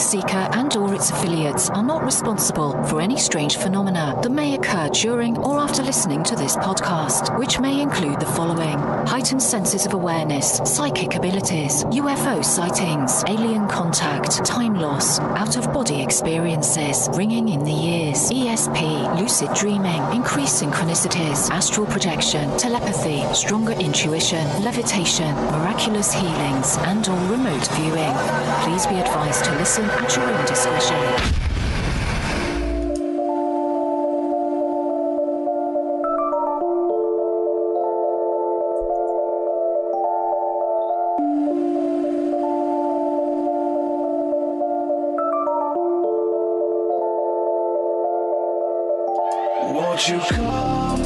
TruthSeekah and or its affiliates are not responsible for any strange phenomena that may occur during or after listening to this podcast, which may include the following: heightened senses of awareness, psychic abilities, UFO sightings, alien contact, time loss, out-of-body experiences, ringing in the ears, ESP, lucid dreaming, increased synchronicities, astral projection, telepathy, stronger intuition, levitation, miraculous healings, and or remote viewing. Please be advised to listen at your own discretion. Won't you come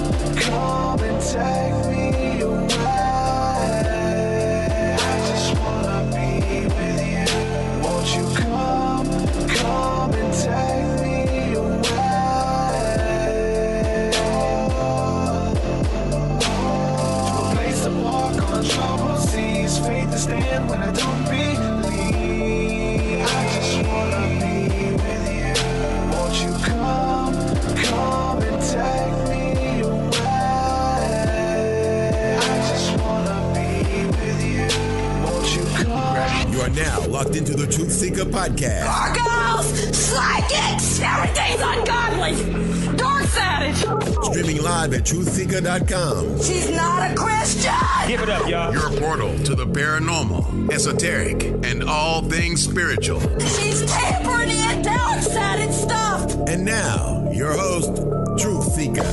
and take me away? I just wanna be with you. Won't you come and take me away? To a place to walk on troubled seas, faith to stand when I don't believe. I just wanna be with you. Won't you come and take me away? I just wanna be with you. Won't you come? You are now locked into the TruthSeekah Podcast. Gargoyles, psychics, everything's ungodly. Dark savage. Streaming live at TruthSeekah.com. She's not a Christian. Give it up, y'all. Your portal to the paranormal, esoteric, and all things spiritual. She's tampering in dark-sided stuff. And now, your host, TruthSeekah.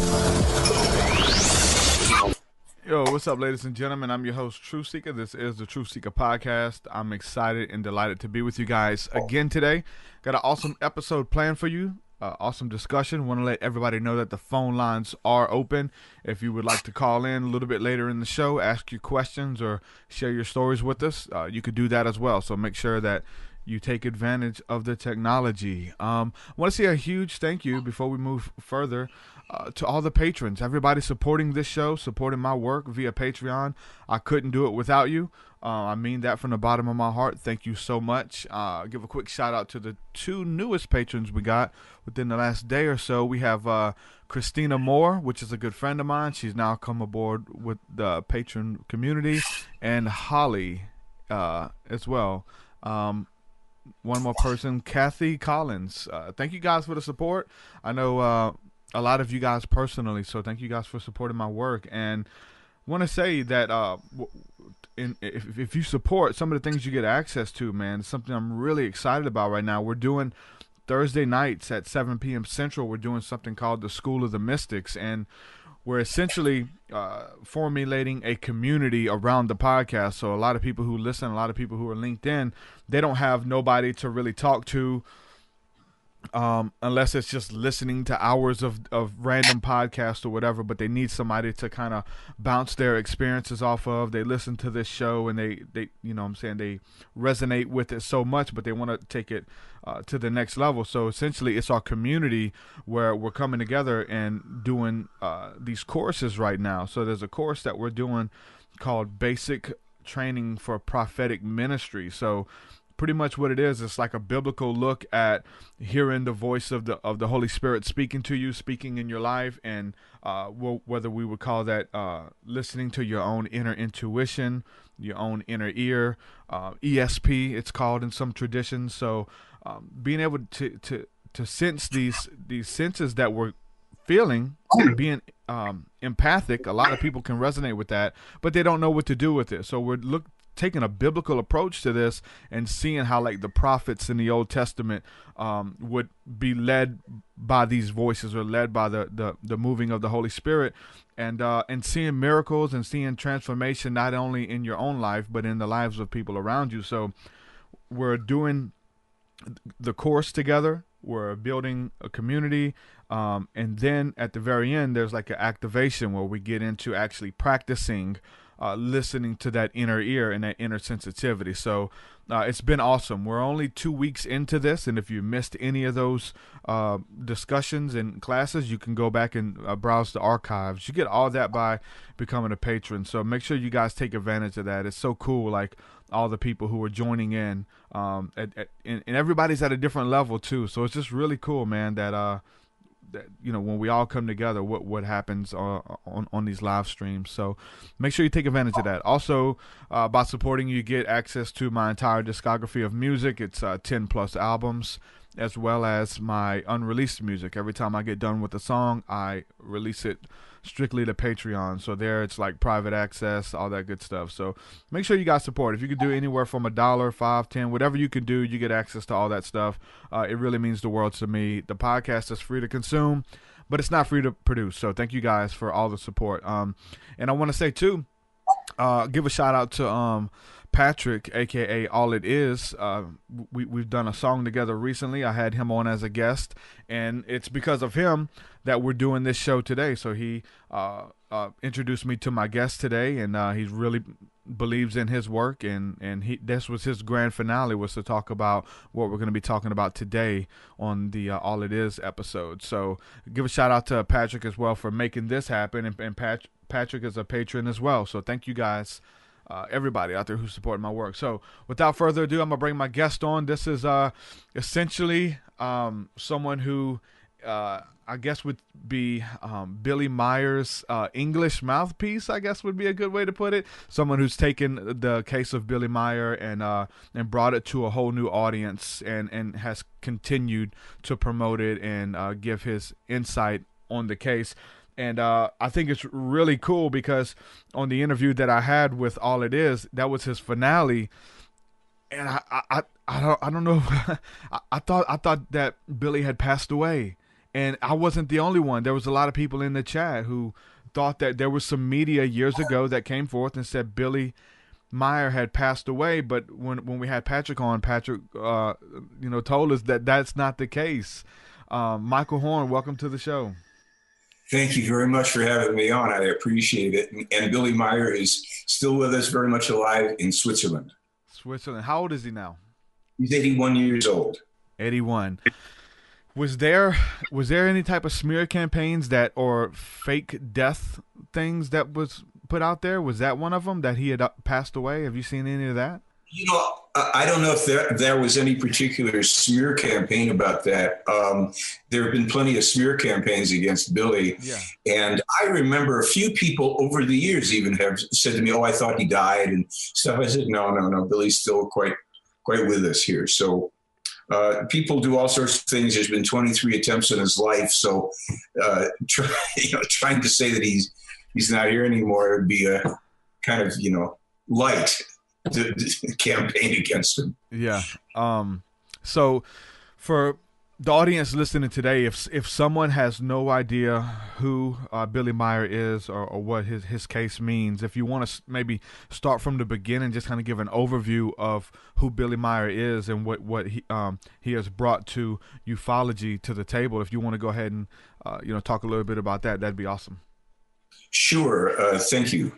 Yo, what's up, ladies and gentlemen? I'm your host, TruthSeekah. This is the TruthSeekah Podcast. I'm excited and delighted to be with you guys again today. Got an awesome episode planned for you. Awesome discussion. Want to let everybody know that the phone lines are open. If you would like to call in a little bit later in the show, ask your questions or share your stories with us, you could do that as well. So make sure that you take advantage of the technology. I want to say a huge thank you before we move further to all the patrons, everybody supporting this show, supporting my work via Patreon. I couldn't do it without you. I mean that from the bottom of my heart. Thank you so much. Give a quick shout out to the two newest patrons we got within the last day or so. We have Christina Moore, which is a good friend of mine. She's now come aboard with the patron community, and Holly as well. One more person, Kathy Collins. Thank you guys for the support. I know a lot of you guys personally, so thank you guys for supporting my work. And want to say that if you support some of the things you get access to, man, it's something I'm really excited about right now. We're doing Thursday nights at 7 p.m. Central. We're doing something called the School of the Mystics, and we're essentially formulating a community around the podcast. So a lot of people who listen, a lot of people who are linked in, they don't have nobody to really talk to unless it's just listening to hours of random podcasts or whatever, but they need somebody to kind of bounce their experiences off of. They listen to this show and they you know what I'm saying, they resonate with it so much, but they want to take it to the next level. So essentially it's our community where we're coming together and doing these courses right now. So there's a course that we're doing called Basic Training for Prophetic Ministry. So pretty much what it is, it's like a biblical look at hearing the voice of the Holy Spirit speaking to you, speaking in your life, and whether we would call that listening to your own inner intuition, your own inner ear, ESP it's called in some traditions. So being able to sense these senses that we're feeling, being empathic. A lot of people can resonate with that, but they don't know what to do with it. So we're taking a biblical approach to this and seeing how like the prophets in the Old Testament would be led by these voices or led by the moving of the Holy Spirit, and seeing miracles and seeing transformation not only in your own life but in the lives of people around you. So we're doing the course together, we're building a community, and then at the very end there's like an activation where we get into actually practicing listening to that inner ear and that inner sensitivity. So it's been awesome. We're only 2 weeks into this, and if you missed any of those discussions and classes, you can go back and browse the archives. You get all that by becoming a patron. So make sure you guys take advantage of that. It's so cool, like all the people who are joining in, and everybody's at a different level too. So it's just really cool, man, that you know, when we all come together, what happens on these live streams. So make sure you take advantage of that. Also, by supporting, you get access to my entire discography of music. It's 10 plus albums, as well as my unreleased music. Every time I get done with a song, I release it strictly to Patreon. So there it's like private access, all that good stuff. So make sure you guys support. If you could do anywhere from $1, $5, $10, whatever you can do, you get access to all that stuff. It really means the world to me. The podcast is free to consume, but it's not free to produce. So thank you guys for all the support. And I want to say too, give a shout out to Patrick, aka All It Is. We've done a song together recently. I had him on as a guest, and it's because of him that we're doing this show today. So he introduced me to my guest today, and he really believes in his work, and this was his grand finale, was to talk about what we're going to be talking about today on the All It Is episode. So give a shout out to Patrick as well for making this happen, and Patrick is a patron as well. So thank you guys, everybody out there who support my work. So without further ado, I'm gonna bring my guest on. This is essentially someone who I guess would be Billy Meiers' English mouthpiece, I guess would be a good way to put it. Someone who's taken the case of Billy Meier and brought it to a whole new audience, and has continued to promote it and give his insight on the case. And I think it's really cool because on the interview that I had with All It Is, that was his finale. And I don't know. I thought that Billy had passed away, and I wasn't the only one. There was a lot of people in the chat who thought that there was some media years ago that came forth and said Billy Meier had passed away. But when we had Patrick on, Patrick told us that that's not the case. Michael Horn, welcome to the show. Thank you very much for having me on. I appreciate it. And Billy Meier is still with us, very much alive in Switzerland. Switzerland. How old is he now? He's 81 years old. 81. Was there any type of smear campaigns or fake death things that was put out there? Was that one of them, that he had passed away? Have you seen any of that? You know, I don't know if there was any particular smear campaign about that. There have been plenty of smear campaigns against Billy. Yeah. And I remember a few people over the years even have said to me, "Oh, I thought he died," and stuff. I said, no, Billy's still quite with us here. So people do all sorts of things. There's been 23 attempts in his life. So trying to say that he's not here anymore would be a kind of, light to campaign against him. Yeah. So for the audience listening today, if someone has no idea who Billy Meier is or what his case means, if you want to maybe start from the beginning, just kind of give an overview of who Billy Meier is and what he has brought to ufology to the table. If you want to go ahead and talk a little bit about that, that'd be awesome. Sure. Thank you.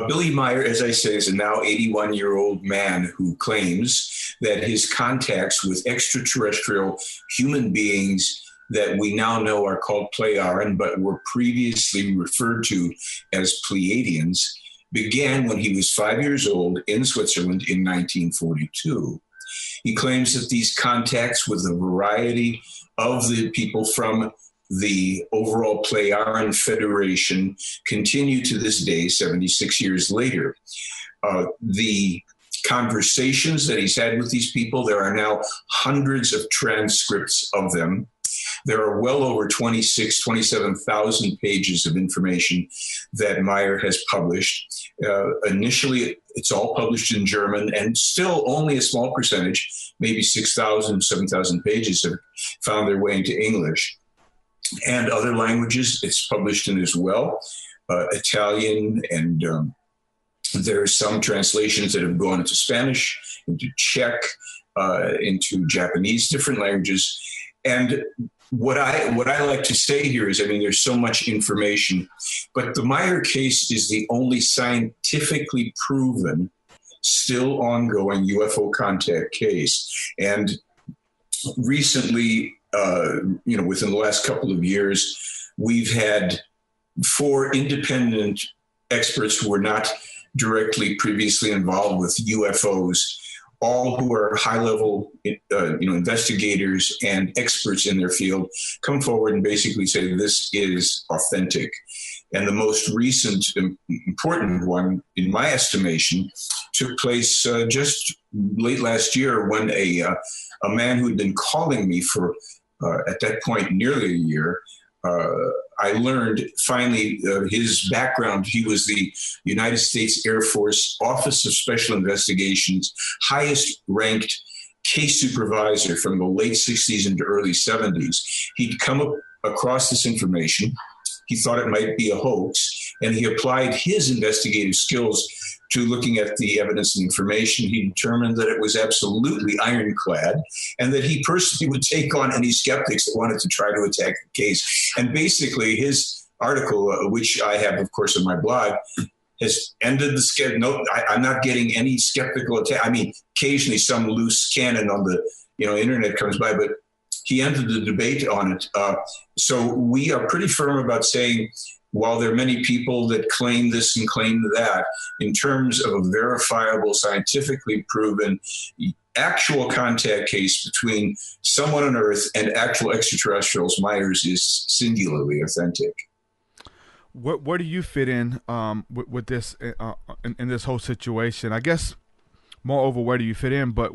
Billy Meier, as I say, is a now 81-year-old man who claims that his contacts with extraterrestrial human beings that we now know are called Pleiadians, but were previously referred to as Pleiadians, began when he was 5 years old in Switzerland in 1942. He claims that these contacts with a variety of the people from the overall Pleiadian Federation continue to this day, 76 years later. The conversations that he's had with these people, there are now hundreds of transcripts of them. There are well over 27,000 pages of information that Meier has published. Initially, it's all published in German, and still only a small percentage, maybe 6,000, 7,000 pages have found their way into English. And other languages it's published in as well, Italian, and there are some translations that have gone into Spanish, into Czech, into Japanese, different languages. And What I like to say here is, I mean, there's so much information, but the Meier case is the only scientifically proven, still ongoing UFO contact case. And recently, within the last couple of years, we've had 4 independent experts who were not directly previously involved with UFOs, all who are high-level, investigators and experts in their field, come forward and basically say this is authentic. And the most recent important one, in my estimation, took place just late last year when a man who had been calling me for, at that point, nearly a year, I learned finally his background. He was the United States Air Force Office of Special Investigations, highest ranked case supervisor from the late 60s into early 70s. He'd come across this information. He thought it might be a hoax, and he applied his investigative skills to looking at the evidence and information. He determined that it was absolutely ironclad and that he personally would take on any skeptics that wanted to try to attack the case. And basically his article, which I have, of course, on my blog, has ended the skeptic. No, I'm not getting any skeptical attack. I mean, occasionally some loose cannon on the internet comes by, but he ended the debate on it. So we are pretty firm about saying, while there are many people that claim this and claim that, in terms of a verifiable, scientifically proven, actual contact case between someone on Earth and actual extraterrestrials, Meiers is singularly authentic. Where do you fit in with this in this whole situation? I guess, moreover, where do you fit in? But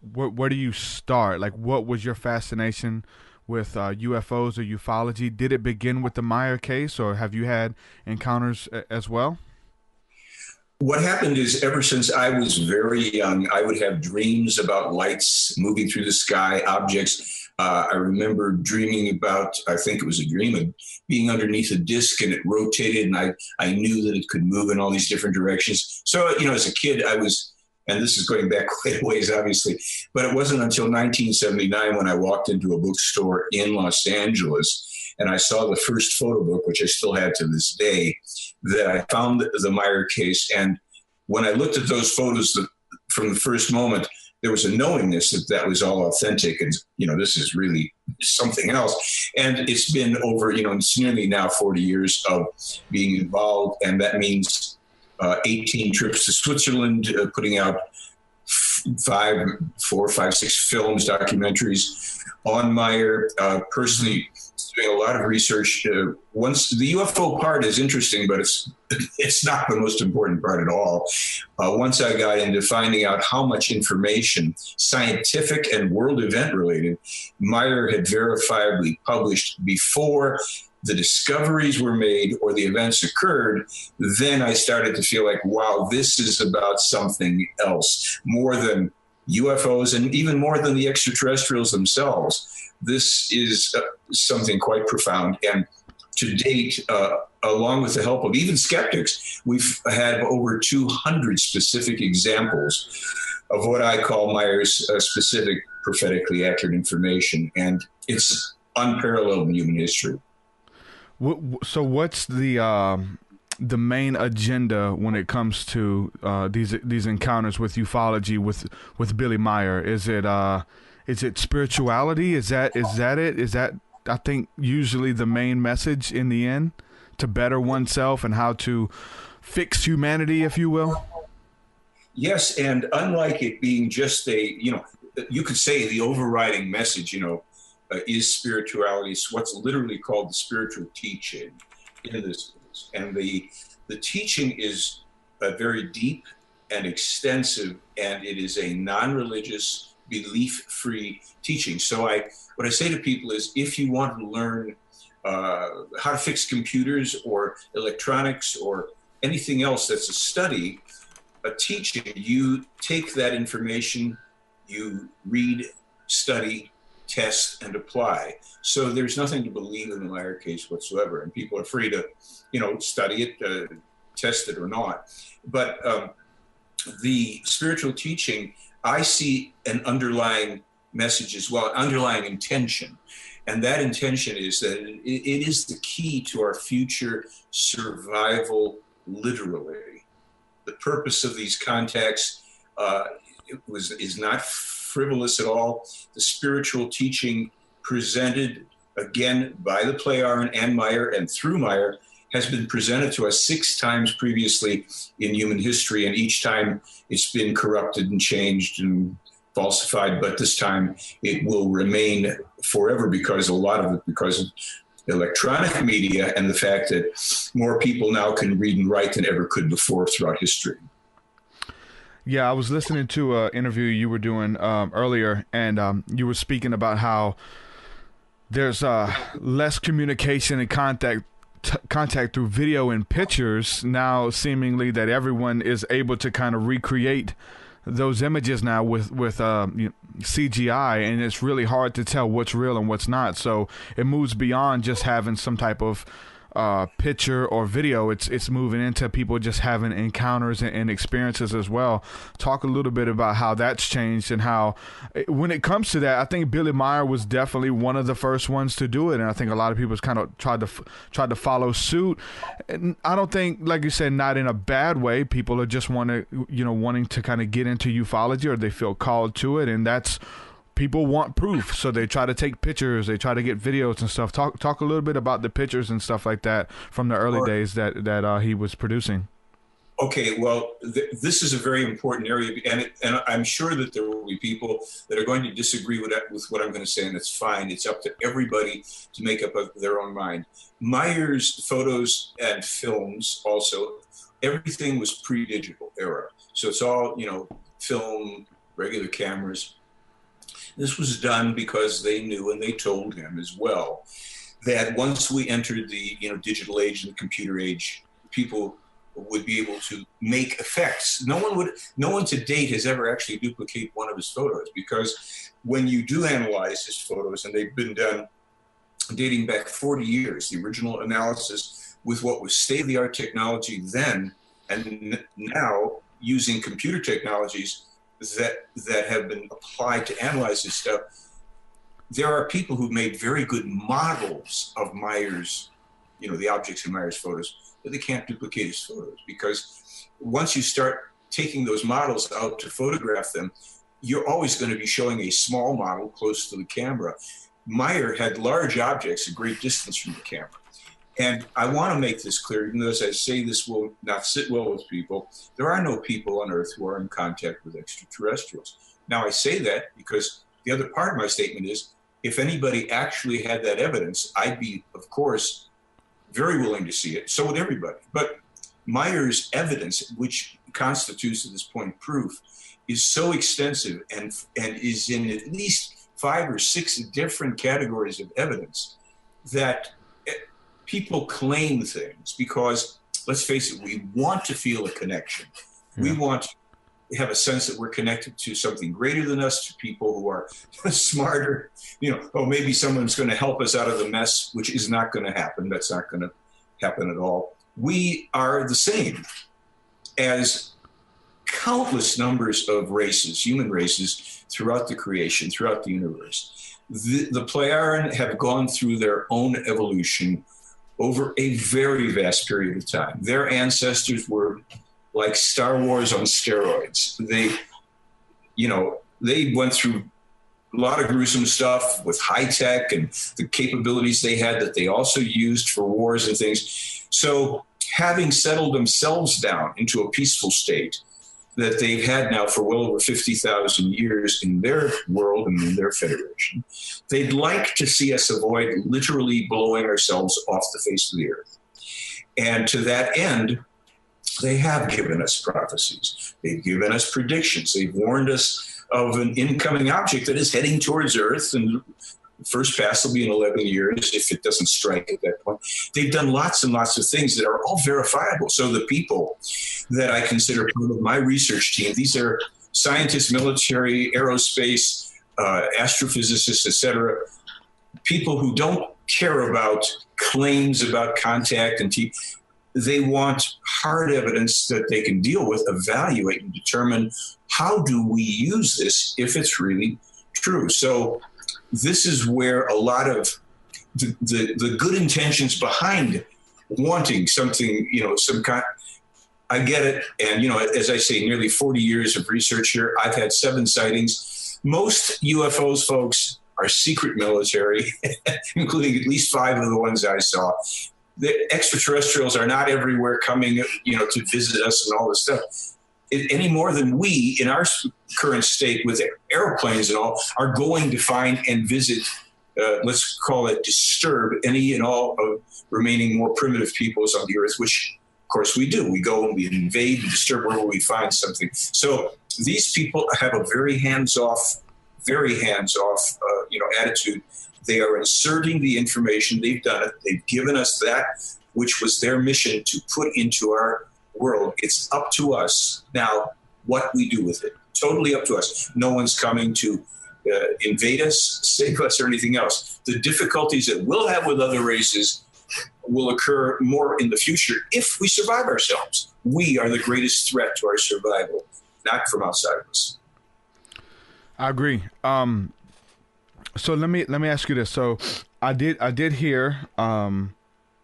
where do you start? Like, what was your fascination with UFOs or ufology? Did it begin with the Meier case, or have you had encounters as well? What happened is, ever since I was very young, I would have dreams about lights moving through the sky, objects. I remember dreaming about, I think it was a dream of being underneath a disc and it rotated, and I knew that it could move in all these different directions. So, as a kid, I was, and this is going back quite a ways, obviously, but it wasn't until 1979 when I walked into a bookstore in Los Angeles and I saw the first photo book, which I still have to this day, that I found the Meier case. And when I looked at those photos from the first moment, there was a knowingness that was all authentic and, this is really something else. And it's been over, it's nearly now 40 years of being involved. And that means 18 trips to Switzerland, putting out 4, 5, 6 films, documentaries on Meier, personally doing a lot of research. Once the UFO part is interesting, but it's not the most important part at all. Once I got into finding out how much information, scientific and world event related, Meier had verifiably published before the discoveries were made or the events occurred, then I started to feel like, wow, this is about something else, more than UFOs and even more than the extraterrestrials themselves. This is something quite profound. And to date, along with the help of even skeptics, we've had over 200 specific examples of what I call Meier's specific prophetically accurate information. And it's unparalleled in human history. So what's the main agenda when it comes to these encounters with ufology with Billy Meier? Is it spirituality? Is that it? Is that, I think, usually the main message in the end, to better oneself and how to fix humanity, if you will? Yes, and unlike it being just you could say the overriding message, is spirituality. It's what's literally called the spiritual teaching in this. And the teaching is very deep and extensive, and it is a non-religious, belief-free teaching. So what I say to people is, if you want to learn how to fix computers or electronics or anything else that's a teaching, you take that information, you read, study, test, and apply. So there's nothing to believe in the Meier case whatsoever, and people are free to, study it, test it or not. But the spiritual teaching, I see an underlying message as well, underlying intention. And that intention is that it is the key to our future survival, literally. The purpose of these contacts is not frivolous at all. The spiritual teaching presented, again, by the Pleiades and Meier and through Meier, has been presented to us 6 times previously in human history, and each time it's been corrupted and changed and falsified, but this time it will remain forever because of electronic media and the fact that more people now can read and write than ever could before throughout history. Yeah, I was listening to an interview you were doing earlier, and you were speaking about how there's less communication and contact through video and pictures now, seemingly that everyone is able to kind of recreate those images now with CGI, and it's really hard to tell what's real and what's not. So it moves beyond just having some type of picture or video. It's moving into people just having encounters and experiences as well. Talk a little bit about how that's changed, and how when it comes to that, I think Billy Meier was definitely one of the first ones to do it, and I think a lot of people kind of tried to follow suit. And I don't think, like you said, not in a bad way. People are just wanting to kind of get into ufology, or they feel called to it, and that's, people want proof, so they try to take pictures, they try to get videos and stuff. Talk a little bit about the pictures and stuff like that from the early days that he was producing. Okay, well, this is a very important area, and I'm sure that there will be people that are going to disagree with what I'm going to say, and it's fine. It's up to everybody to make up their own mind. Meier's photos and films also, everything was pre-digital era. So it's all, film, regular cameras. This was done because they knew, and they told him as well, that once we entered the digital age and the computer age, people would be able to make effects. No one to date has ever actually duplicated one of his photos, because when you do analyze his photos, and they've been done dating back 40 years, the original analysis with what was state-of-the-art technology then, and now using computer technologies that have been applied to analyze this stuff, there are people who made very good models of Meier's, the objects in Meier's photos, but they can't duplicate his photos, because once you start taking those models out to photograph them, you're always going to be showing a small model close to the camera. Meier had large objects a great distance from the camera. And I want to make this clear, even though, as I say, this will not sit well with people. There are no people on Earth who are in contact with extraterrestrials. Now, I say that because the other part of my statement is, if anybody actually had that evidence, I'd be, of course, very willing to see it. So would everybody. But Meier's evidence, which constitutes at this point proof, is so extensive and is in at least 5 or 6 different categories of evidence that people claim things because, let's face it, we want to feel a connection. Yeah. We want to have a sense that we're connected to something greater than us, to people who are smarter. Maybe someone's going to help us out of the mess, which is not going to happen. That's not going to happen at all. We are the same as countless numbers of races, human races, throughout the creation, throughout the universe. The Pleiades have gone through their own evolution over a very vast period of time. Their ancestors were like Star Wars on steroids. They went through a lot of gruesome stuff with high tech and the capabilities they had that they also used for wars and things. So having settled themselves down into a peaceful state that they've had now for well over 50,000 years in their world and in their federation, they'd like to see us avoid literally blowing ourselves off the face of the earth. And to that end, they have given us prophecies. They've given us predictions. They've warned us of an incoming object that is heading towards Earth, and the first pass will be in 11 years if it doesn't strike at that point. They've done lots and lots of things that are all verifiable. So the people that I consider part of my research team, these are scientists, military, aerospace, astrophysicists, etc., people who don't care about claims about contact and they want hard evidence that they can deal with, evaluate, and determine how do we use this if it's really true. So this is where a lot of the good intentions behind wanting something, some kind. I get it. And, as I say, nearly 40 years of research here. I've had 7 sightings. Most UFOs, folks, are secret military, including at least 5 of the ones I saw. The extraterrestrials are not everywhere coming, to visit us and all this stuff. Any more than we, in our current state with airplanes and all, are going to find and visit, let's call it disturb any and all of remaining more primitive peoples on the earth, which, of course, we do. We go and we invade and disturb wherever we find something. So these people have a very hands-off, attitude. They are inserting the information. They've done it. They've given us that which was their mission to put into our world. It's up to us now what we do with it. Totally up to us. No one's coming to invade us, save us, or anything else. The difficulties that we'll have with other races will occur more in the future if we survive ourselves. We are the greatest threat to our survival, not from outside of us. I agree. So let me ask you this. So I did hear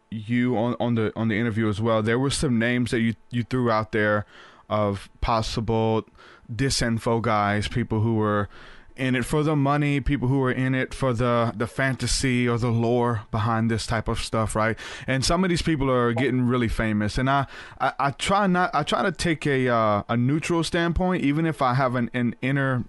you on the interview as well. There were some names that you threw out there of possible disinfo guys, people who were in it for the money, people who are in it for the fantasy or the lore behind this type of stuff, right? And some of these people are getting really famous, and I try to take a neutral standpoint, even if I have an inner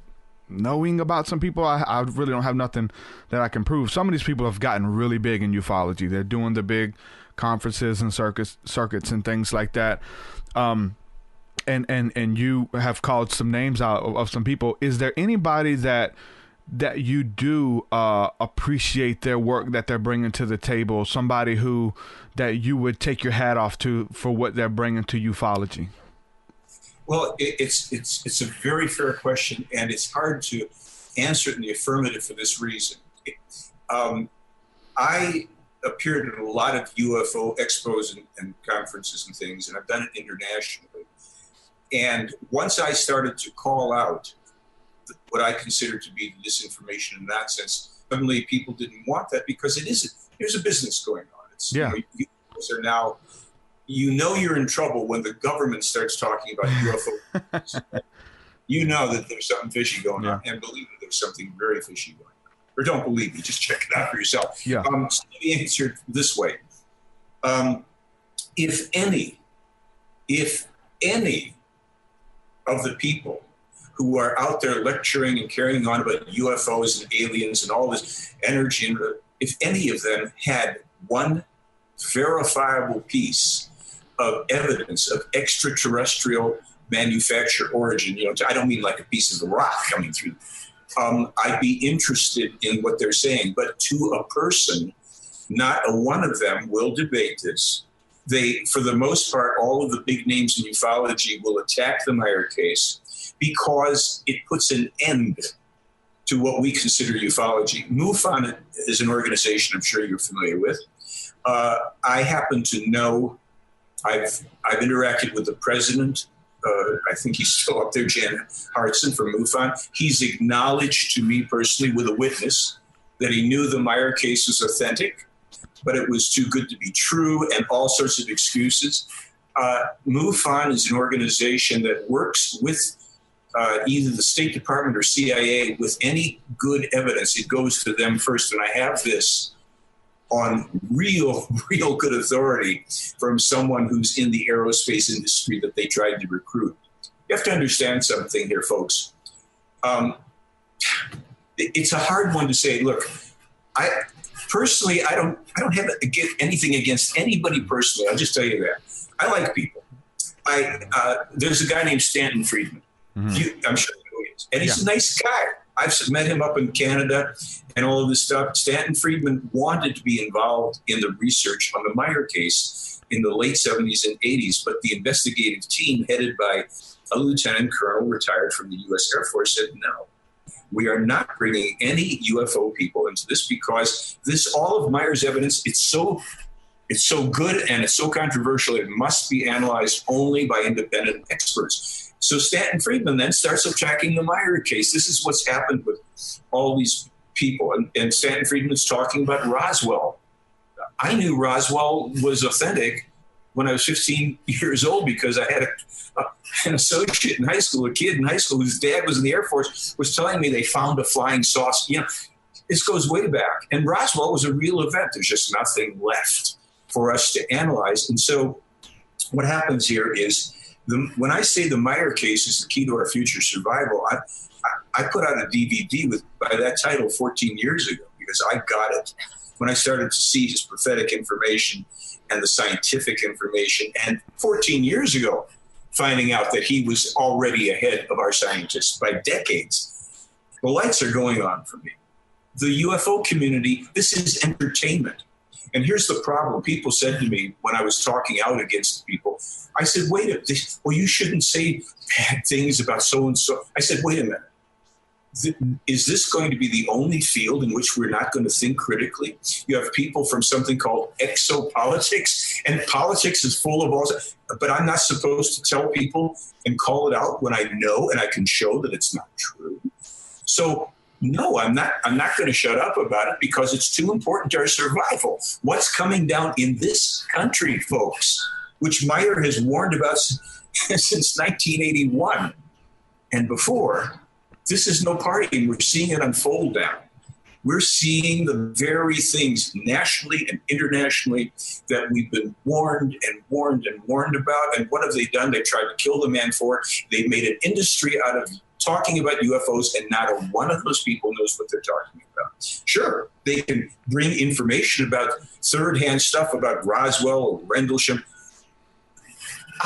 knowing about some people. I really don't have nothing that I can prove. Some of these people have gotten really big in ufology. They're doing the big conferences and circuits and things like that. And you have called some names out of some people. Is there anybody that you do appreciate their work that they're bringing to the table? Somebody that you would take your hat off to for what they're bringing to ufology? Well, it's a very fair question, and it's hard to answer it in the affirmative for this reason. I appeared at a lot of UFO expos and conferences and things, and I've done it internationally. And once I started to call out what I consider to be disinformation and nonsense, suddenly people didn't want that because there's a business going on. UFOs are now, you're in trouble when the government starts talking about UFO. You know that there's something fishy going on, and believe me, there's something very fishy going on. Or don't believe me, just check it out for yourself. Yeah. So let me answer it this way. If any of the people who are out there lecturing and carrying on about UFOs and aliens and all this energy, if any of them had one verifiable piece of evidence of extraterrestrial manufacture origin, I don't mean like a piece of the rock coming through, I'd be interested in what they're saying. But to a person, not a one of them will debate this. They, for the most part, all of the big names in ufology will attack the Meier case because it puts an end to what we consider ufology. MUFON is an organization I'm sure you're familiar with. I happen to know, I've interacted with the president. I think he's still up there, Jan Hartson from MUFON. He's acknowledged to me personally with a witness that he knew the Meier case was authentic, but it was too good to be true, and all sorts of excuses. MUFON is an organization that works with either the State Department or CIA with any good evidence. It goes to them first, and I have this on real good authority from someone who's in the aerospace industry that they tried to recruit. You have to understand something here, folks. It's a hard one to say. Look, I don't have anything against anybody personally. I'll just tell you that. I like people. There's a guy named Stanton Friedman. Mm-hmm. I'm sure you know he is. And he's a nice guy. I've met him up in Canada and all of this stuff. Stanton Friedman wanted to be involved in the research on the Meier case in the late 70s and 80s, but the investigative team headed by a lieutenant colonel retired from the U.S. Air Force said, no, we are not bringing any UFO people into this because all of Meier's evidence, it's so good and it's so controversial, it must be analyzed only by independent experts. So Stanton Friedman then starts attacking the Meier case. This is what's happened with all these people. And Stanton Friedman's talking about Roswell. I knew Roswell was authentic when I was 15 years old because I had an associate in high school, a kid in high school whose dad was in the Air Force, was telling me they found a flying saucer. You know, this goes way back. And Roswell was a real event. There's just nothing left for us to analyze. And so what happens here is when I say the Meier case is the key to our future survival, I put out a DVD by that title 14 years ago because I got it when I started to see his prophetic information and the scientific information. And 14 years ago, finding out that he was already ahead of our scientists by decades. The lights are going on for me. The UFO community, this is entertainment. And here's the problem. People said to me when I was talking out against people, I said, wait a minute, well, you shouldn't say bad things about so-and-so. I said, wait a minute. Is this going to be the only field in which we're not going to think critically? You have people from something called exopolitics, and politics is full of all that. But I'm not supposed to tell people and call it out when I know and I can show that it's not true. So no, I'm not going to shut up about it because it's too important to our survival. What's coming down in this country, folks, which Meier has warned about since 1981 and before. This is no party. We're seeing it unfold now. We're seeing the very things nationally and internationally that we've been warned and warned and warned about. And what have they done? They tried to kill the man for it. They made an industry out of talking about UFOs, and not a one of those people knows what they're talking about. Sure, they can bring information about third-hand stuff about Roswell or Rendlesham.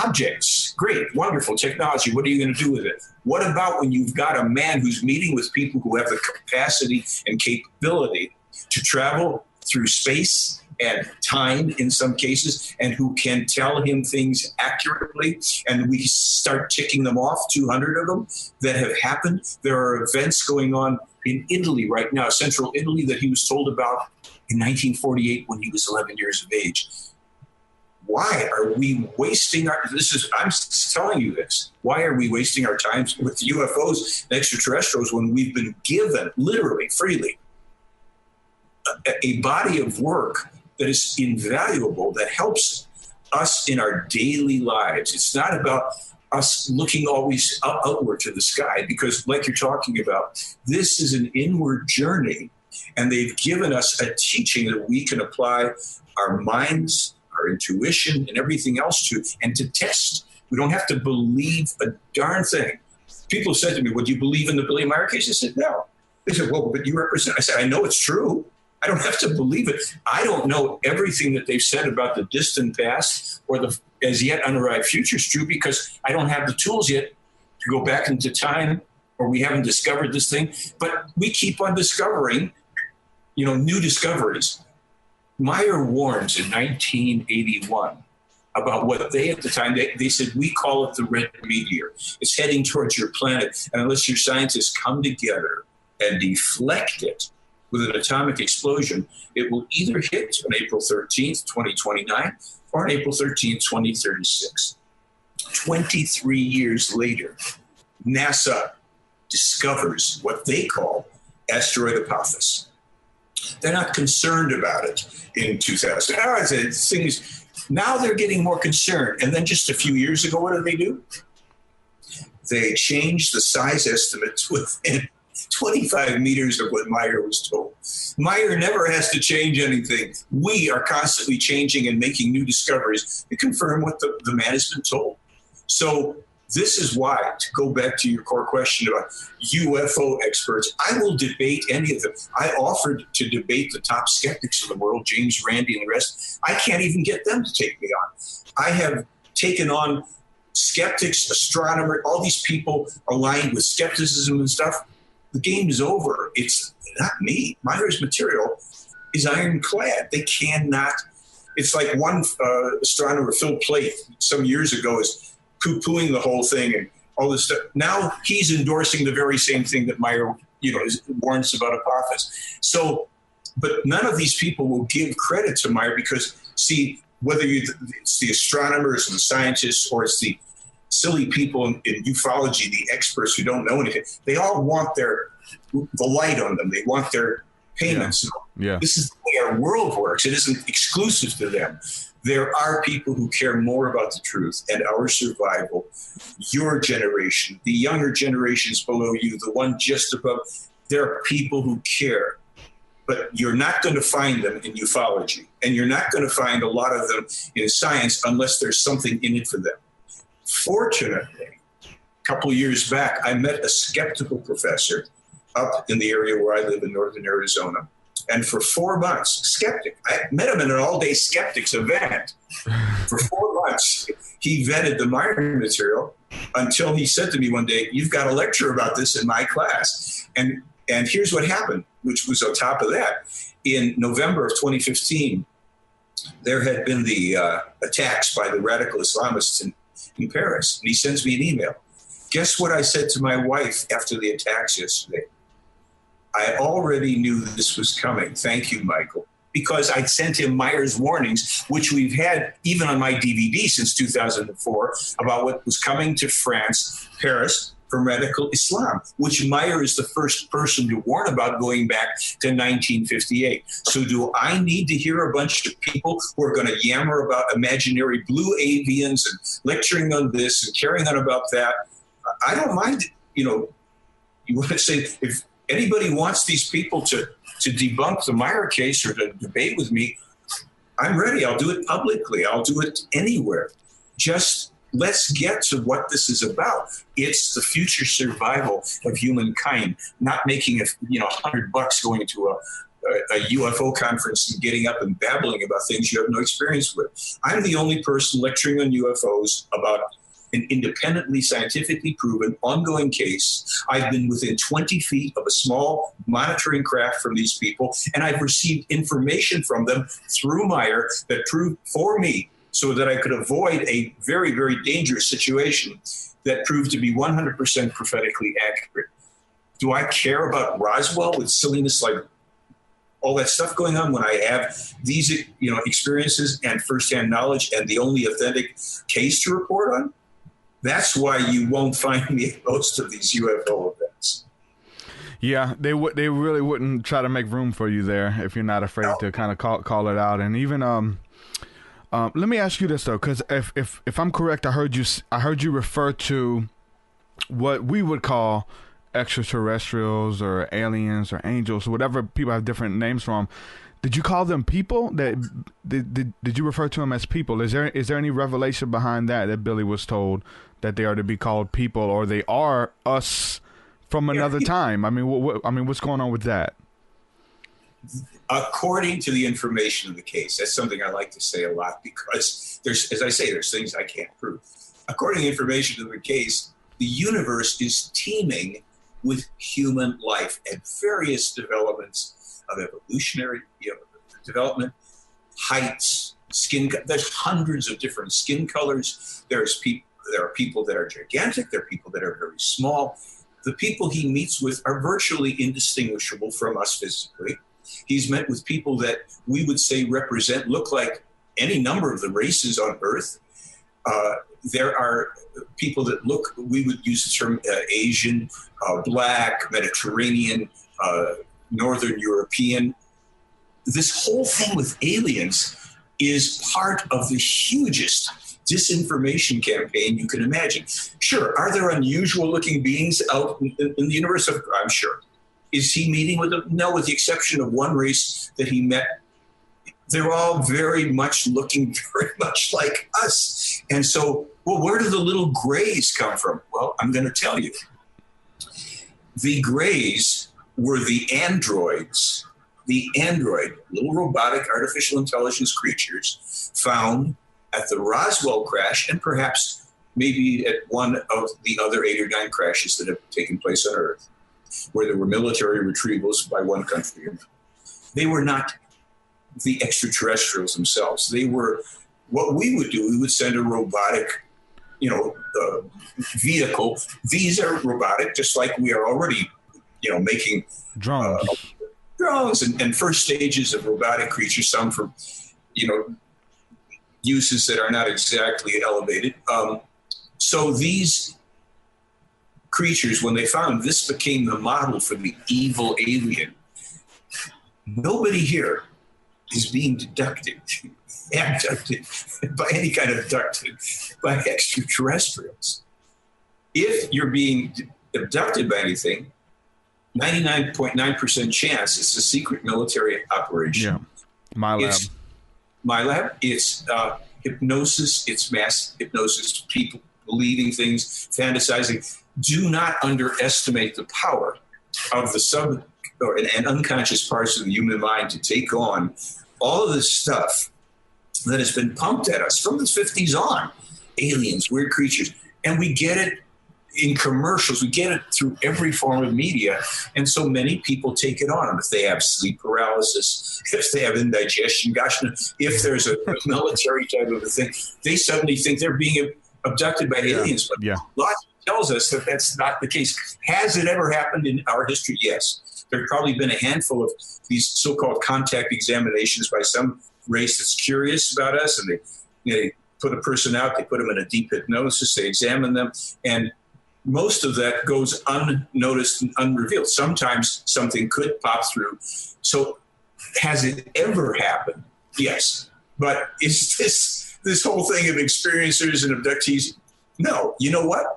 Objects, great, wonderful technology. What are you going to do with it? What about when you've got a man who's meeting with people who have the capacity and capability to travel through space and time in some cases, and who can tell him things accurately, and we start ticking them off, 200 of them that have happened. There are events going on in Italy right now, central Italy, that he was told about in 1948 when he was 11 years of age. Why are we wasting I'm telling you this. Why are we wasting our time with UFOs and extraterrestrials when we've been given, literally, freely, a body of work that is invaluable, that helps us in our daily lives? It's not about us looking always outward to the sky, because like you're talking about, this is an inward journey, and they've given us a teaching that we can apply our minds, our intuition, and everything else to, and to test. We don't have to believe a darn thing. People said to me, well, do you believe in the Billy Meier case? I said, no. They said, well, but you represent. I said, I know it's true. I don't have to believe it. I don't know everything that they've said about the distant past or the as yet unarrived future is true, because I don't have the tools yet to go back into time, or we haven't discovered this thing. But we keep on discovering, new discoveries. Meier warns in 1981 about what they, at the time, they said, we call it the red meteor. It's heading towards your planet. And unless your scientists come together and deflect it with an atomic explosion, it will either hit on April 13th, 2029, or on April 13th, 2036. 23 years later, NASA discovers what they call asteroid Apophis. They're not concerned about it in 2000. Now they're getting more concerned. And then just a few years ago, what did they do? They changed the size estimates within 25 meters of what Meier was told. Meier never has to change anything. We are constantly changing and making new discoveries to confirm what the man has been told. So this is why, to go back to your core question about UFO experts, I will debate any of them. I offered to debate the top skeptics of the world, James Randi and the rest. I can't even get them to take me on. I have taken on skeptics, astronomers, all these people aligned with skepticism and stuff. The game is over. It's not me. Meier's material is ironclad. They cannot. It's like one astronomer, Phil Plait, some years ago, is poo-pooing the whole thing and all this stuff. Now he's endorsing the very same thing that Meier, warns about Apophis. So, but none of these people will give credit to Meier because, see, whether it's the astronomers and the scientists, or it's the silly people in ufology, the experts who don't know anything, they all want their the light on them. They want their payments. Yeah. This is the way our world works. It isn't exclusive to them. There are people who care more about the truth and our survival. Your generation, the younger generations below you, the one just above, there are people who care. But you're not going to find them in ufology. And you're not going to find a lot of them in science unless there's something in it for them. Fortunately, a couple of years back, I met a skeptical professor up in the area where I live in northern Arizona. And for 4 months, skeptic, I met him in an all-day skeptics event. For 4 months, he vetted the Meier material until he said to me one day, "You've got a lecture about this in my class." And here's what happened, which was on top of that. In November of 2015, there had been the attacks by the radical Islamists in Paris. And he sends me an email. Guess what I said to my wife after the attacks yesterday? I already knew this was coming. Thank you, Michael. Because I sent him Meier's warnings, which we've had even on my DVD since 2004, about what was coming to France, Paris, from radical Islam, which Meier is the first person to warn about going back to 1958. So do I need to hear a bunch of people who are going to yammer about imaginary blue avians and lecturing on this and carrying on about that? I don't mind, you want to say, if anybody wants these people to debunk the Meier case or to debate with me, I'm ready. I'll do it publicly. I'll do it anywhere. Just let's get to what this is about. It's the future survival of humankind, not making $100 going to a UFO conference and getting up and babbling about things you have no experience with. I'm the only person lecturing on UFOs about an independently, scientifically proven, ongoing case. I've been within 20 feet of a small monitoring craft from these people, and I've received information from them through Meier that proved for me so that I could avoid a very, very dangerous situation that proved to be 100% prophetically accurate. Do I care about Roswell with silliness like all that stuff going on when I have these experiences and firsthand knowledge and the only authentic case to report on? That's why you won't find me at most of these UFO events. Yeah, they really wouldn't try to make room for you there if you're not afraid to kind of call it out. And even let me ask you this though, because if I'm correct, I heard you refer to what we would call extraterrestrials or aliens or angels or whatever people have different names from. Did you call them people? Did you refer to them as people? Is there any revelation behind that Billy was told that they are to be called people, or they are us from another time? I mean, what's going on with that? According to the information of the case, that's something I like to say a lot because there's things I can't prove. According to the information of the case, the universe is teeming with human life and various developments of evolutionary development, heights, skin. There's hundreds of different skin colors. There are people that are gigantic. There are people that are very small. The people he meets with are virtually indistinguishable from us physically. He's met with people that we would say look like any number of the races on Earth. There are people that we would use the term Asian, Black, Mediterranean, Northern European. This whole thing with aliens is part of the hugest disinformation campaign you can imagine. Sure, are there unusual looking beings out in the universe? I'm sure. Is he meeting with them? No, with the exception of one race that he met. They're all very much looking very much like us. And so, where do the little grays come from? Well, I'm going to tell you. The grays were the androids, little robotic artificial intelligence creatures found at the Roswell crash and perhaps maybe at one of the other 8 or 9 crashes that have taken place on Earth, where there were military retrievals by one country. They were not the extraterrestrials themselves. They were what we would do. We would send a robotic, vehicle. These are robotic, just like we are already, making drones and first stages of robotic creatures, some from, uses that are not exactly elevated. So these creatures, when they found this became the model for the evil alien, nobody here is being abducted by any kind of abducted by extraterrestrials. If you're being abducted by anything, 99.9% chance it's a secret military operation. Yeah, my lab. It's hypnosis. It's mass hypnosis. People believing things, fantasizing. Do not underestimate the power of the and unconscious parts of the human mind to take on all of this stuff that has been pumped at us from the 50s on. Aliens, weird creatures. And we get it in commercials. We get it through every form of media. And so many people take it on. If they have sleep paralysis, if they have indigestion, if there's a military type of a thing, they suddenly think they're being abducted by aliens. But logic tells us that that's not the case. Has it ever happened in our history? Yes. There's probably been a handful of these so-called contact examinations by some race that's curious about us, and they put a person out, they put them in a deep hypnosis, they examine them, and most of that goes unnoticed and unrevealed. Sometimes something could pop through. So has it ever happened? Yes. But is this whole thing of experiencers and abductees? No. You know what?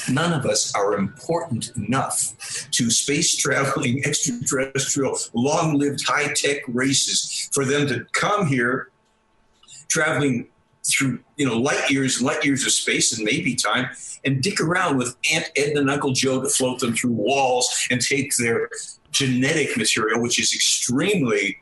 None of us are important enough to space-traveling, extraterrestrial, long-lived, high-tech races for them to come here traveling through, light years and light years of space and maybe time and dick around with Aunt Edna and Uncle Joe to float them through walls and take their genetic material, which is extremely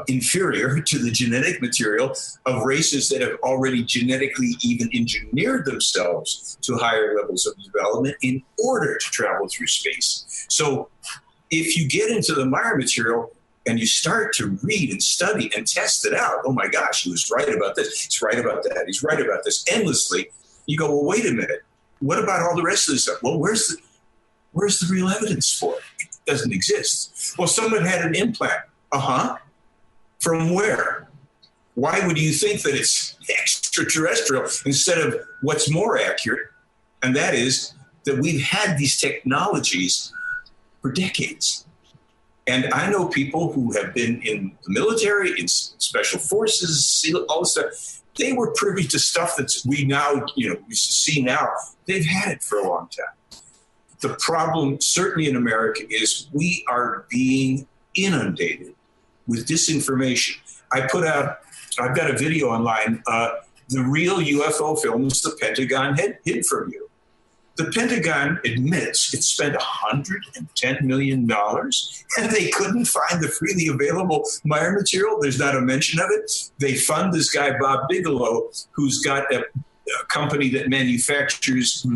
inferior to the genetic material of races that have already genetically even engineered themselves to higher levels of development in order to travel through space. So if you get into the Meier material and you start to read and study and test it out, oh my gosh, he was right about this, he's right about that, he's right about this endlessly, you go, well, wait a minute, what about all the rest of this stuff? Well, where's the real evidence for it? It doesn't exist. Well, someone had an implant. From where? Why would you think that it's extraterrestrial instead of what's more accurate? And that is that we've had these technologies for decades. And I know people who have been in the military, in special forces, all this stuff. They were privy to stuff that we now, we see now. They've had it for a long time. The problem, certainly in America, is we are being inundated with disinformation. I've got a video online. The real UFO films the Pentagon hid from you. The Pentagon admits it spent $110 million and they couldn't find the freely available Meier material. There's not a mention of it. They fund this guy, Bob Bigelow, who's got a company that manufactures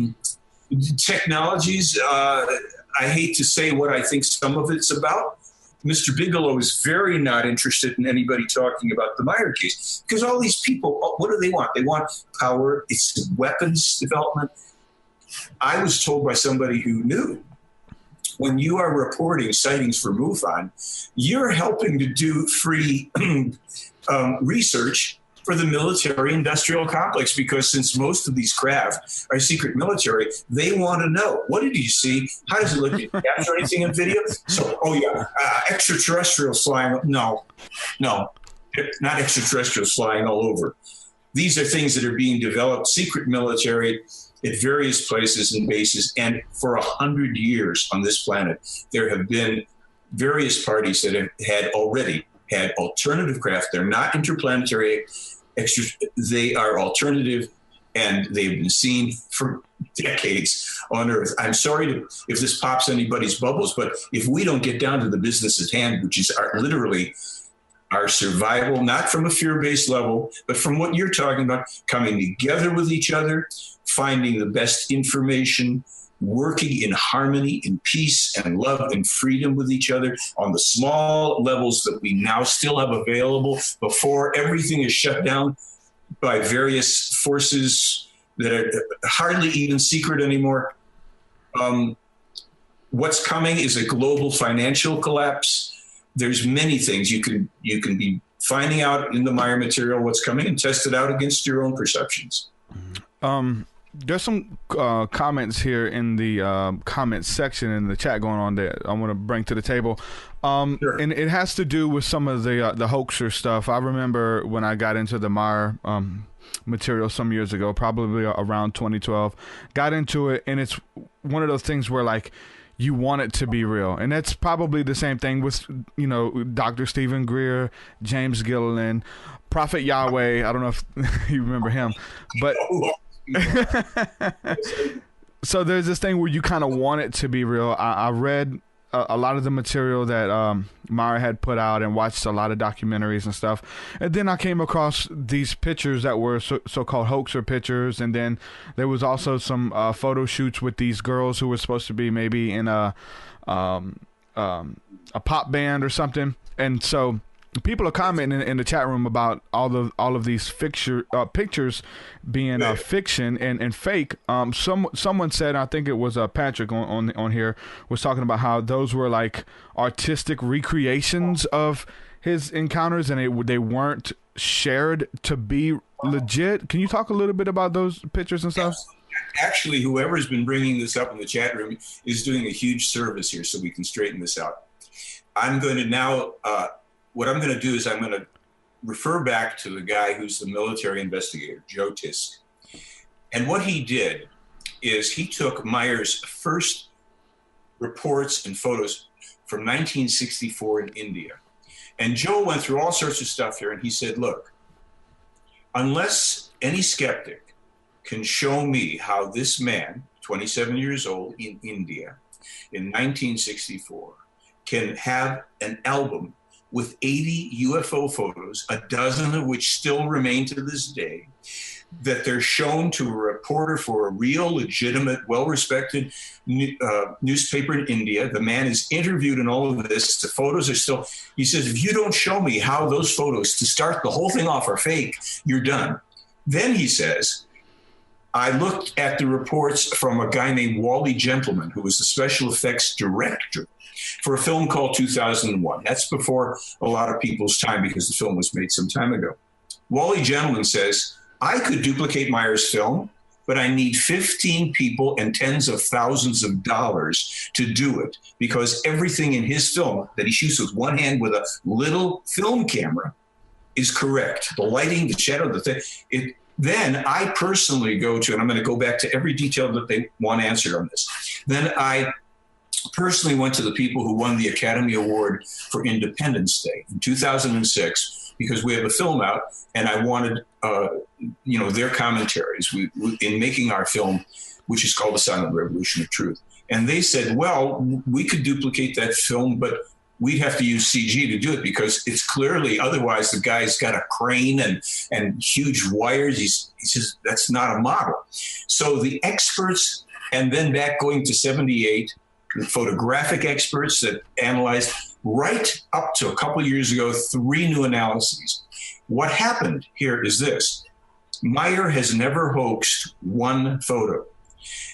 technologies. I hate to say what I think some of it's about. Mr. Bigelow is very not interested in anybody talking about the Meier case because all these people, what do they want? They want power. It's weapons development. I was told by somebody who knew when you are reporting sightings for MUFON, you're helping to do free research for the military-industrial complex because since most of these craft are secret military, they want to know, what did you see? How does it look? Did you capture anything in video? So, extraterrestrials flying. No, not extraterrestrials flying all over. These are things that are being developed, secret military at various places and bases. And for 100 years on this planet, there have been various parties that have already had alternative craft. They're not interplanetary. They are alternative, and they've been seen for decades on Earth. I'm sorry if this pops anybody's bubbles, but if we don't get down to the business at hand, which is literally our survival, not from a fear-based level, but from what you're talking about, coming together with each other, finding the best information, working in harmony, in peace and love and freedom with each other on the small levels that we now still have available before everything is shut down by various forces that are hardly even secret anymore. What's coming is a global financial collapse. There's many things you can be finding out in the Meier material what's coming and test it out against your own perceptions. There's some comments here in the comment section in the chat going on that I want to bring to the table. Sure. And it has to do with some of the hoaxer stuff. I remember when I got into the Meier material some years ago, probably around 2012, got into it, and it's one of those things where, like, you want it to be real. And that's probably the same thing with, you know, Dr. Stephen Greer, James Gilliland, Prophet Yahweh. I don't know if you remember him, but so there's this thing where you kind of want it to be real. I read a lot of the material that Meier had put out and watched a lot of documentaries and stuff. And then I came across these pictures that were so-called hoaxer pictures. And then there was also some photo shoots with these girls who were supposed to be maybe in a pop band or something. And so people are commenting in the chat room about all of these pictures being fiction and fake. Someone said, I think it was Patrick on here, was talking about how those were like artistic recreations of his encounters, and they weren't shared to be legit. Can you talk a little bit about those pictures and stuff? Actually, whoever's been bringing this up in the chat room is doing a huge service here, so we can straighten this out. I'm going to now. What I'm going to do is I'm going to refer back to the guy who's the military investigator, Joe Tisk. And what he did is he took Meier's first reports and photos from 1964 in India. And Joe went through all sorts of stuff here, and he said, look, unless any skeptic can show me how this man, 27 years old in India in 1964, can have an album with 80 UFO photos, a dozen of which still remain to this day, that they're shown to a reporter for a real, legitimate, well-respected newspaper in India. The man is interviewed in all of this. The photos are still, he says, if you don't show me how those photos to start the whole thing off are fake, you're done. Then he says, I looked at the reports from a guy named Wally Gentleman, who was the special effects director for a film called 2001. That's before a lot of people's time because the film was made some time ago. Wally Gentleman says, I could duplicate Meier's film, but I need 15 people and tens of thousands of dollars to do it, because everything in his film that he shoots with one hand with a little film camera is correct. The lighting, the shadow, the thing. Then I personally go to, and I'm going to go back to every detail that they want answered on this. Then I personally went to the people who won the Academy Award for Independence Day in 2006, because we have a film out, and I wanted, their commentaries in making our film, which is called The Silent Revolution of Truth. And they said, well, we could duplicate that film, but we'd have to use CG to do it, because it's clearly, otherwise the guy's got a crane and huge wires. He says, that's not a model. So the experts, and then back going to 78, the photographic experts that analyzed right up to a couple of years ago, 3 new analyses. What happened here is this. Meier has never hoaxed one photo.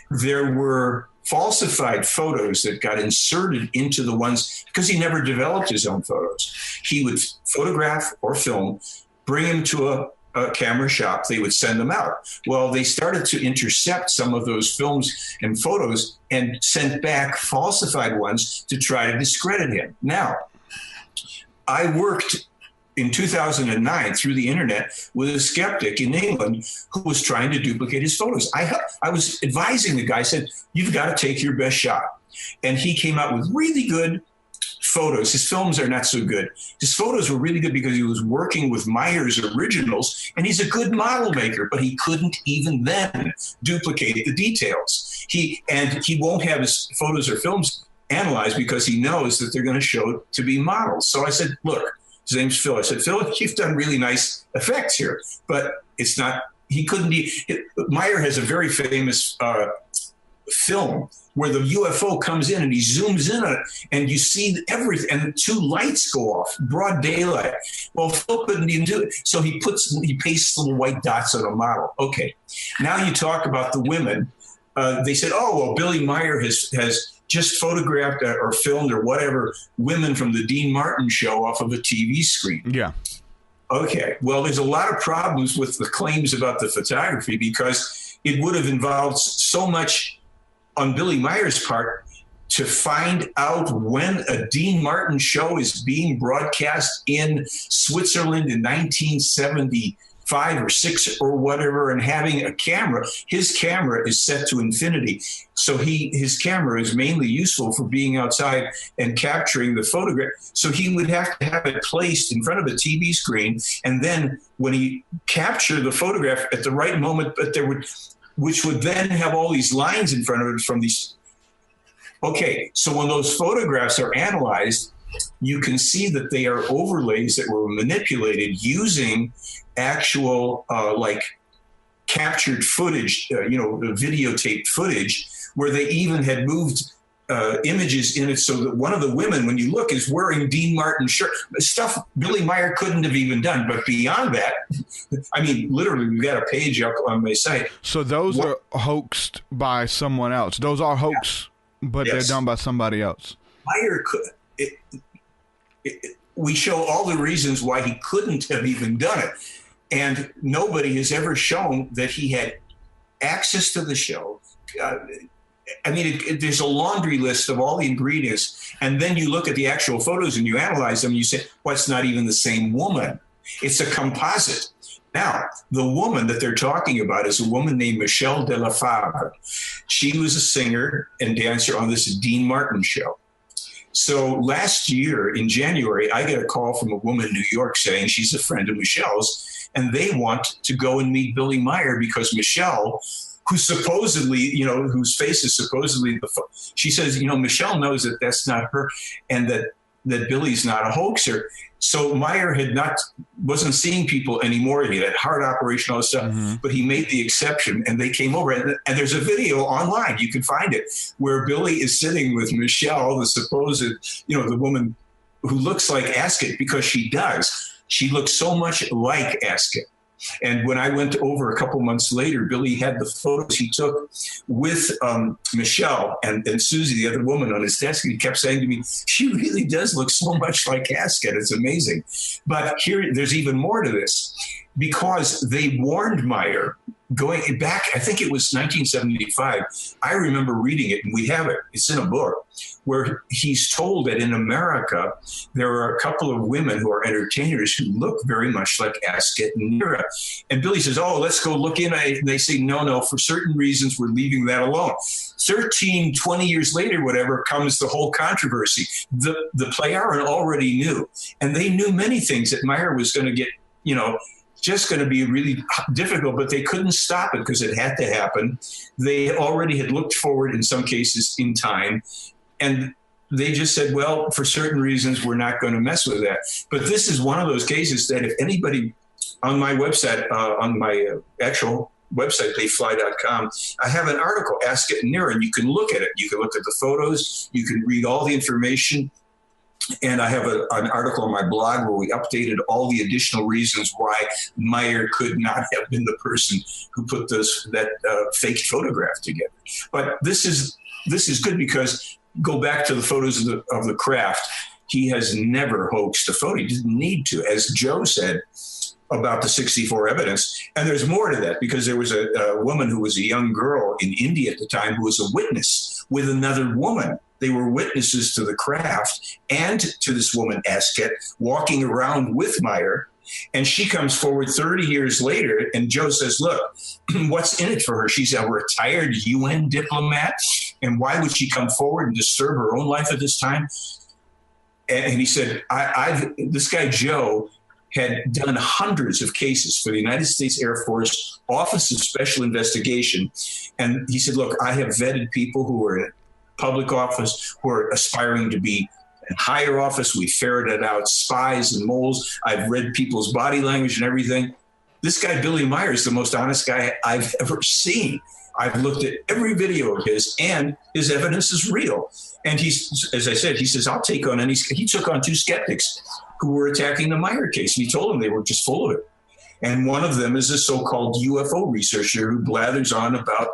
There were falsified photos that got inserted into the ones, because he never developed his own photos. He would photograph or film, bring them to a camera shop, they would send them out. Well, they started to intercept some of those films and photos and sent back falsified ones to try to discredit him. Now, I worked in 2009 through the internet with a skeptic in England who was trying to duplicate his photos. I was advising the guy, I said, you've got to take your best shot. And he came out with really good photos. His films are not so good. His photos were really good because he was working with Meier's originals, and he's a good model maker, but he couldn't even then duplicate the details. He won't have his photos or films analyzed because he knows that they're going to show to be models. So I said, look, his name's Phil. I said, Phil, you've done really nice effects here, but it's not, Meier has a very famous film where the UFO comes in and he zooms in on it and you see everything, and 2 lights go off, broad daylight. Well, Phil couldn't even do it. So he pastes little white dots on a model. Okay. Now you talk about the women. They said, oh, well, Billy Meier has just photographed or filmed or whatever women from the Dean Martin show off of a TV screen. Yeah. Okay. Well, there's a lot of problems with the claims about the photography, because it would have involved so much on Billy Meier's part to find out when a Dean Martin show is being broadcast in Switzerland in 1975 or 6 or whatever, and having a camera. His camera is set to infinity. So his camera is mainly useful for being outside and capturing the photograph. So he would have to have it placed in front of a TV screen. And then when he captured the photograph at the right moment, which would then have all these lines in front of it from these. Okay, so when those photographs are analyzed, you can see that they are overlays that were manipulated using actual captured footage, videotaped footage, where they even had moved images in it so that one of the women, when you look, is wearing Dean Martin shirt. Stuff Billy Meier couldn't have even done. But beyond that, I mean, literally, we've got a page up on my site. So those are hoaxed by someone else. Those are hoax, but they're done by somebody else. Meier could. We show all the reasons why he couldn't have even done it. And nobody has ever shown that he had access to the show. There's a laundry list of all the ingredients. And then you look at the actual photos and you analyze them and you say, well, it's not even the same woman. It's a composite. Now, the woman that they're talking about is a woman named Michelle de la Fabre. She was a singer and dancer on this Dean Martin show. So last year in January, I get a call from a woman in New York saying she's a friend of Michelle's, and they want to go and meet Billy Meier because Michelle, who supposedly, whose face is supposedly she says, Michelle knows that that's not her, and that Billy's not a hoaxer. So Meier wasn't seeing people anymore. He had heart operation, all this stuff, but he made the exception, and they came over. And there's a video online, you can find it, where Billy is sitting with Michelle, the supposed, the woman who looks like Asket, because she does. She looks so much like Asket. And when I went over a couple months later, Billy had the photos he took with Michelle and Susie, the other woman, on his desk. And he kept saying to me, she really does look so much like Asket. It's amazing. But there's even more to this, because they warned Meier going back, I think it was 1975. I remember reading it, and we have it. It's in a book where he's told that in America, there are a couple of women who are entertainers who look very much like Asket and Nira. And Billy says, oh, let's go look in. They say, no, for certain reasons, we're leaving that alone. 13, 20 years later, whatever, comes the whole controversy. The Pleiades already knew, and they knew many things that Meier was going to get, just going to be really difficult, but they couldn't stop it because it had to happen. They already had looked forward in some cases in time, and they just said, well, for certain reasons, we're not going to mess with that. But this is one of those cases that if anybody on my website, on my actual website, payfly.com, I have an article, Ask It Near, and you can look at it. You can look at the photos. You can read all the information. And I have an article on my blog where we updated all the additional reasons why Meier could not have been the person who put that faked photograph together. But this is good because go back to the photos of the craft. He has never hoaxed a photo. He didn't need to, as Joe said about the 64 evidence. And there's more to that, because there was a woman who was a young girl in India at the time who was a witness with another woman. They were witnesses to the craft and to this woman, Asket, walking around with Meier. And she comes forward 30 years later, and Joe says, look, what's in it for her? She's a retired UN diplomat, and why would she come forward and disturb her own life at this time? And he said, this guy, Joe, had done hundreds of cases for the United States Air Force Office of Special Investigation. And he said, look, I have vetted people who are in public office, who are aspiring to be in higher office. We ferreted out spies and moles. I've read people's body language and everything. This guy, Billy Meier, is the most honest guy I've ever seen. I've looked at every video of his, and his evidence is real. And he's, as I said, he says, I'll take on any. He took on 2 skeptics who were attacking the Meier case. And he told them they were just full of it. And one of them is a so-called UFO researcher who blathers on about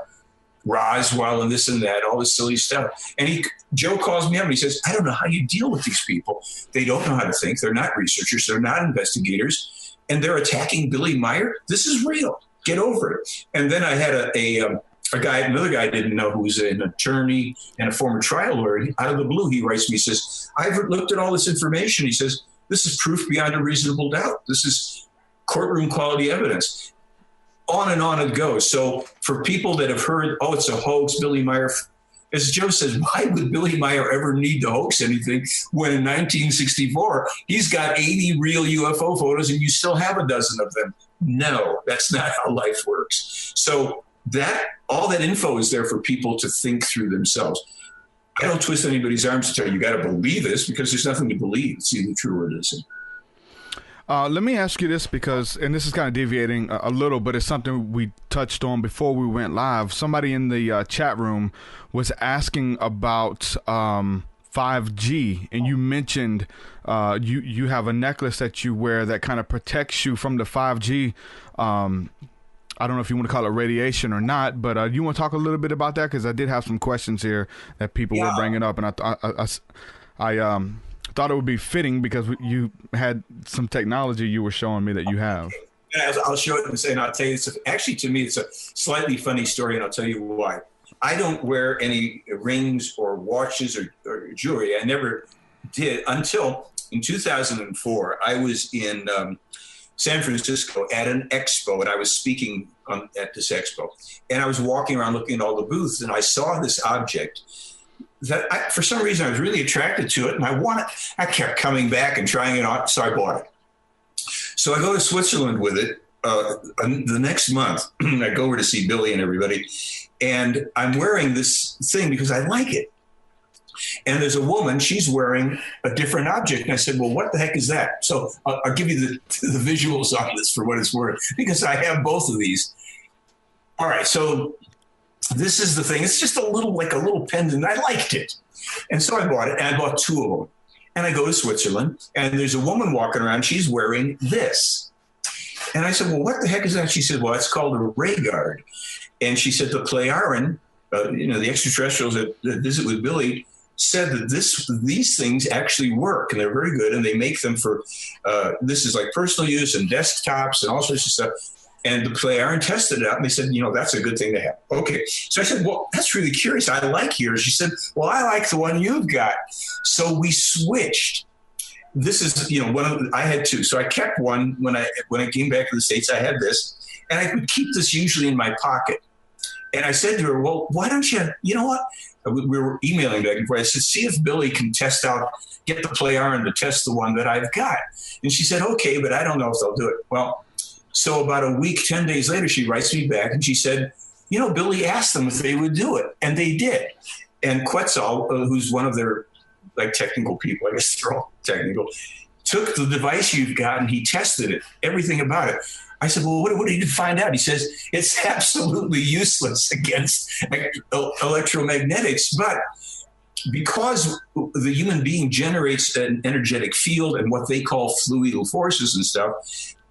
Roswell and this and that, all this silly stuff. And Joe calls me up and he says, I don't know how you deal with these people. They don't know how to think. They're not researchers. They're not investigators. And they're attacking Billy Meier. This is real. get over it. And then I had another guy I didn't know, who was an attorney and a former trial lawyer. Out of the blue, he writes me, he says, I've looked at all this information. He says, this is proof beyond a reasonable doubt. This is courtroom quality evidence. On and on it goes. So for people that have heard, oh, it's a hoax, Billy Meier, as Joe says, why would Billy Meier ever need to hoax anything when in 1964, he's got 80 real UFO photos and you still have a dozen of them? No, that's not how life works. So all that info is there for people to think through themselves. I don't twist anybody's arms to tell you got to believe this, because there's nothing to believe. It's either true or it isn't. Let me ask you this, because, and this is kind of deviating a little, but it's something we touched on before we went live. Somebody in the chat room was asking about 5G, and you mentioned you have a necklace that you wear that kind of protects you from the 5G. I don't know if you want to call it radiation or not, but you want to talk a little bit about that? Because I did have some questions here that people were bringing up, and I thought it would be fitting because you had some technology you were showing me that you have. I'll show it and I'll tell you, actually, to me, it's a slightly funny story, and I'll tell you why. I don't wear any rings or watches or jewelry. I never did until in 2004. I was in San Francisco at an expo, and I was speaking at this expo, and I was walking around looking at all the booths, and I saw this object that for some reason I was really attracted to it, and I kept coming back and trying it on, so I bought it. So I go to Switzerland with it the next month. I go over to see Billy and everybody, and I'm wearing this thing because I like it. And there's a woman, she's wearing a different object. And I said, well, what the heck is that? So I'll give you the visuals on this for what it's worth, because I have both of these. All right, so this is the thing. It's just like a little pendant. I liked it. And so I bought it, and I bought two of them. And I go to Switzerland, and there's a woman walking around. She's wearing this. And I said, well, what the heck is that? She said, well, it's called a ray guard. And she said the Pleiades, the extraterrestrials that visit with Billy, said that these things actually work, and they're very good, and they make them for this is like personal use and desktops and all sorts of stuff. And the Pleiades tested it out, and they said, that's a good thing to have. Okay. So I said, well, that's really curious. I like yours. She said, well, I like the one you've got. So we switched. This is, I had two. So I kept one when I came back to the States. I had this, and I would keep this usually in my pocket. And I said to her, well, why don't you know what? We were emailing back and forth. I said, see if Billy can get the Pleiades to test the one that I've got. And she said, okay, but I don't know if they'll do it. Well, so about a week, 10 days later, she writes me back and she said, Billy asked them if they would do it. And they did. And Quetzal, who's one of their technical people, I guess they're all technical, took the device you've got and he tested it, everything about it. I said, well, what did you find out? He says, it's absolutely useless against electromagnetics. But because the human being generates an energetic field and what they call fluidal forces and stuff,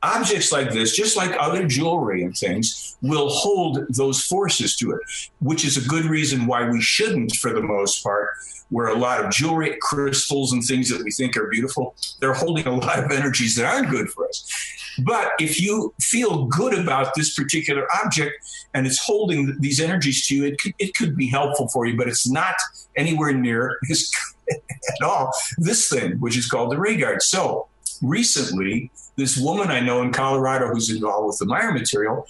objects like this, just like other jewelry and things, will hold those forces to it, which is a good reason why we shouldn't, for the most part, wear a lot of jewelry, crystals and things that we think are beautiful. They're holding a lot of energies that aren't good for us. But if you feel good about this particular object and it's holding these energies to you, it could be helpful for you, but it's not anywhere near this at all. This thing, which is called the ray guard. So recently, this woman I know in Colorado who's involved with the Meier material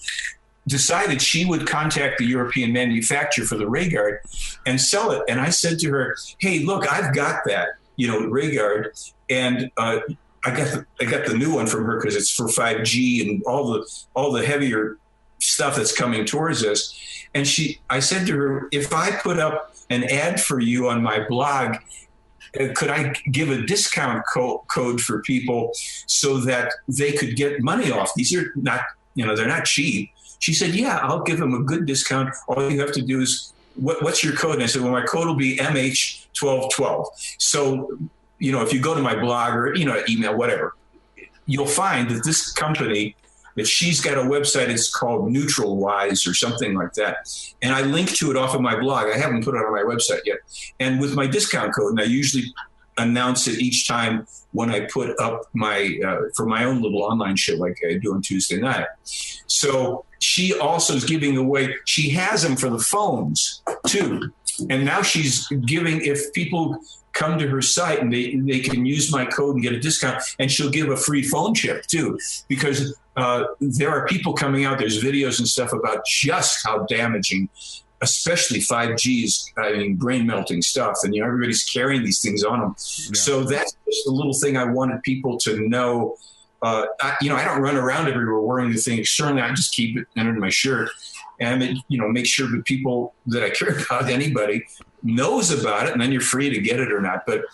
decided she would contact the European manufacturer for the ray guard and sell it. And I said to her, hey, look, I've got that, ray guard, and I got the new one from her because it's for 5G and all the heavier stuff that's coming towards us. And I said to her, if I put up an ad for you on my blog, could I give a discount code for people so that they could get money off? These are not, they're not cheap. She said, yeah, I'll give them a good discount. All you have to do is, what's your code? And I said, well, my code will be MH1212. So, if you go to my blog or, email, whatever, you'll find that this company, that she's got a website, it's called Neutral Wise or something like that. And I link to it off of my blog. I haven't put it on my website yet. And with my discount code, and I usually announce it each time when I put up for my own little online show like I do on Tuesday night. So she also is giving away, she has them for the phones too. And now she's giving, if people come to her site and they can use my code and get a discount, and she'll give a free phone chip too, because there are people coming out, there's videos and stuff about just how damaging, especially 5G's, brain melting stuff. And, everybody's carrying these things on them. Yeah. So that's just a little thing I wanted people to know. I don't run around everywhere wearing the thing externally. I just keep it under my shirt and, make sure that people that I care about, anybody knows about it, and then you're free to get it or not. But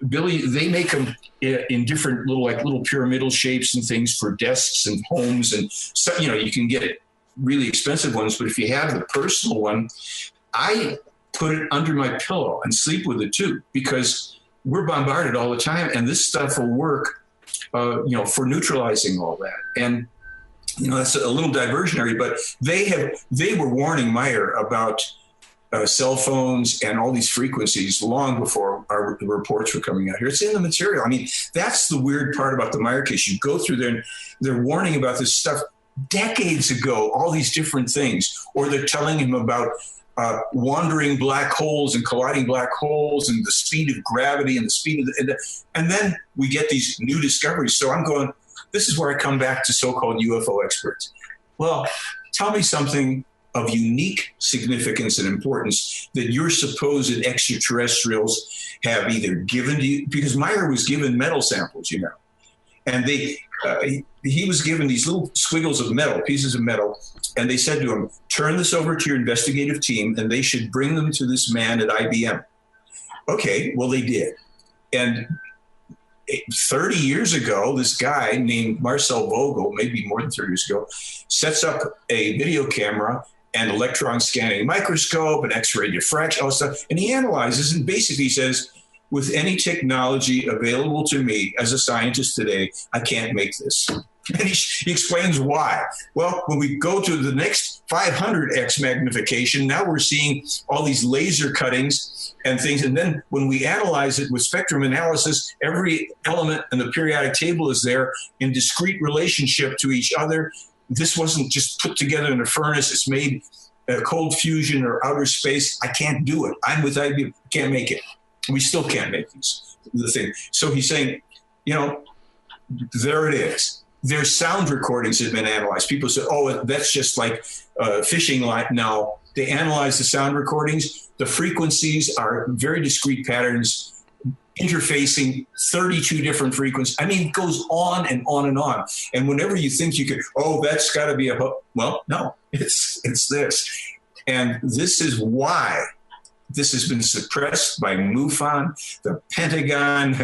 Billy, they make them in different little pyramidal shapes and things for desks and homes. And so, you can get really expensive ones, but if you have the personal one, I put it under my pillow and sleep with it too, because we're bombarded all the time, and this stuff will work, for neutralizing all that. And, that's a little diversionary, but they were warning Meier about cell phones and all these frequencies long before our reports were coming out here. It's in the material. That's the weird part about the Meier case. You go through there and they're warning about this stuff decades ago, all these different things, or they're telling him about wandering black holes and colliding black holes and the speed of gravity and the speed of and then we get these new discoveries. So I'm going, this is where I come back to so-called UFO experts. Well, tell me something of unique significance and importance that your supposed extraterrestrials have either given to you, because Meier was given metal samples, and he was given these little squiggles of metal, pieces of metal, and they said to him, turn this over to your investigative team, and they should bring them to this man at IBM. Okay, well, they did. And 30 years ago, this guy named Marcel Vogel, maybe more than 30 years ago, sets up a video camera and electron scanning microscope and X-ray diffraction, all stuff, and he analyzes and basically says, with any technology available to me as a scientist today, I can't make this. And he explains why. Well, when we go to the next 500x magnification, now we're seeing all these laser cuttings and things. And then when we analyze it with spectrum analysis, every element in the periodic table is there in discrete relationship to each other. This wasn't just put together in a furnace. It's made cold fusion or outer space. I can't do it. I'm with IBM. Can't make it. We still can't make the thing. So he's saying, there it is. Their sound recordings have been analyzed. People say, oh, that's just like fishing line. No, they analyze the sound recordings. The frequencies are very discrete patterns, interfacing 32 different frequencies. It goes on and on and on. And whenever you think you could, that's got to be well, no, it's this. And this is why this has been suppressed by MUFON, the Pentagon,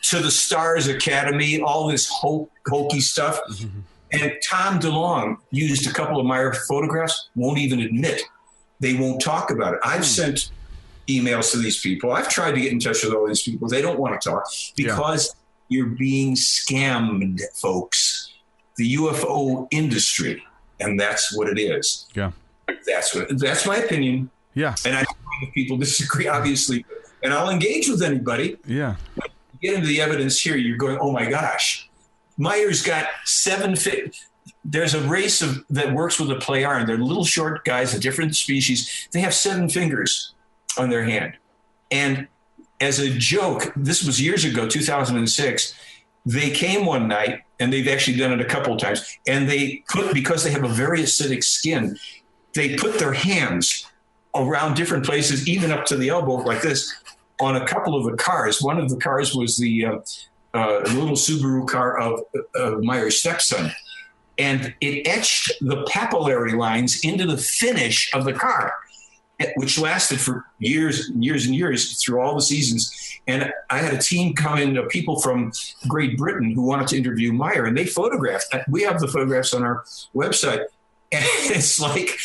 to the Stars Academy, all this hokey stuff. Mm-hmm. And Tom DeLonge used a couple of Meier photographs, won't even admit. They won't talk about it. I've sent emails to these people. I've tried to get in touch with all these people. They don't want to talk because you're being scammed, folks. The UFO industry, and that's what it is. Yeah. That's my opinion. Yeah. And I know if people disagree, obviously, and I'll engage with anybody. Yeah. When you get into the evidence here, you're going, oh my gosh, Meier's got 7 There's a race that works with a Pleiades. They're little short guys, a different species. They have 7 fingers on their hand. And as a joke, this was years ago, 2006, they came one night, and they've actually done it a couple of times, and because they have a very acidic skin, they put their hands around different places, even up to the elbow like this, on a couple of the cars. One of the cars was the little Subaru car of Meier's stepson. And it etched the papillary lines into the finish of the car, which lasted for years and years and years through all the seasons. And I had a team come in, people from Great Britain who wanted to interview Meier, and they photographed. We have the photographs on our website. And it's like,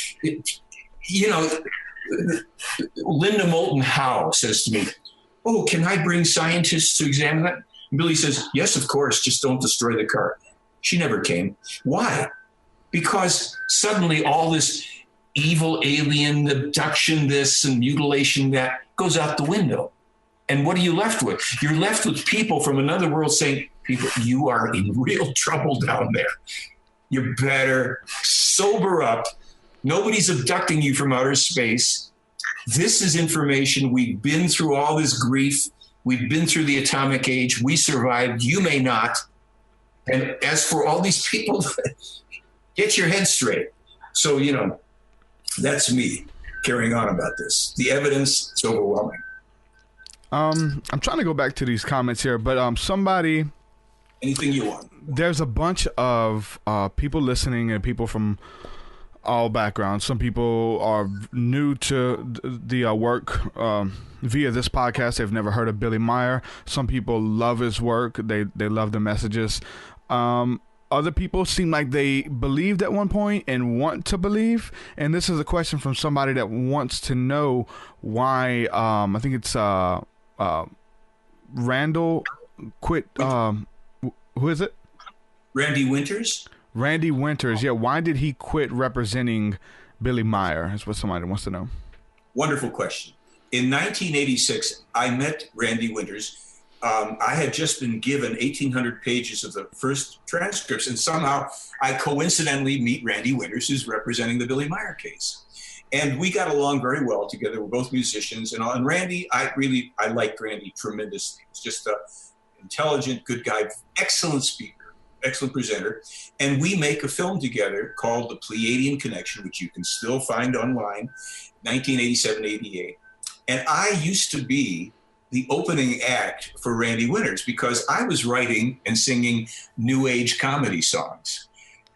Linda Moulton Howe says to me, oh, can I bring scientists to examine that? And Billy says, yes, of course, just don't destroy the car. She never came. Why? Because suddenly all this evil alien abduction, this and mutilation, that goes out the window. And what are you left with? You're left with people from another world saying, people, you are in real trouble down there. You better sober up. Nobody's abducting you from outer space. This is information. We've been through all this grief. We've been through the atomic age. We survived. You may not. And as for all these people, get your head straight. So, that's me carrying on about this. The evidence is overwhelming. I'm trying to go back to these comments here, but somebody... Anything you want. There's a bunch of people listening and people from all backgrounds. Some people are new to the work via this podcast. They've never heard of Billy Meier. Some people love his work. They love the messages. Other people seem like they believed at one point and want to believe. And this is a question from somebody that wants to know why. I think it's Randall quit. Who is it? Randy Winters? Randy Winters, yeah. Why did he quit representing Billy Meier? That's what somebody wants to know. Wonderful question. In 1986, I met Randy Winters. I had just been given 1,800 pages of the first transcripts, and somehow I coincidentally meet Randy Winters, who's representing the Billy Meier case. And we got along very well together. We're both musicians and all. And Randy, I liked Randy tremendously. He's just a intelligent, good guy, excellent speaker, excellent presenter. And we make a film together called The Pleiadian Connection, which you can still find online, 1987-88. And I used to be the opening act for Randy Winters because I was writing and singing New Age comedy songs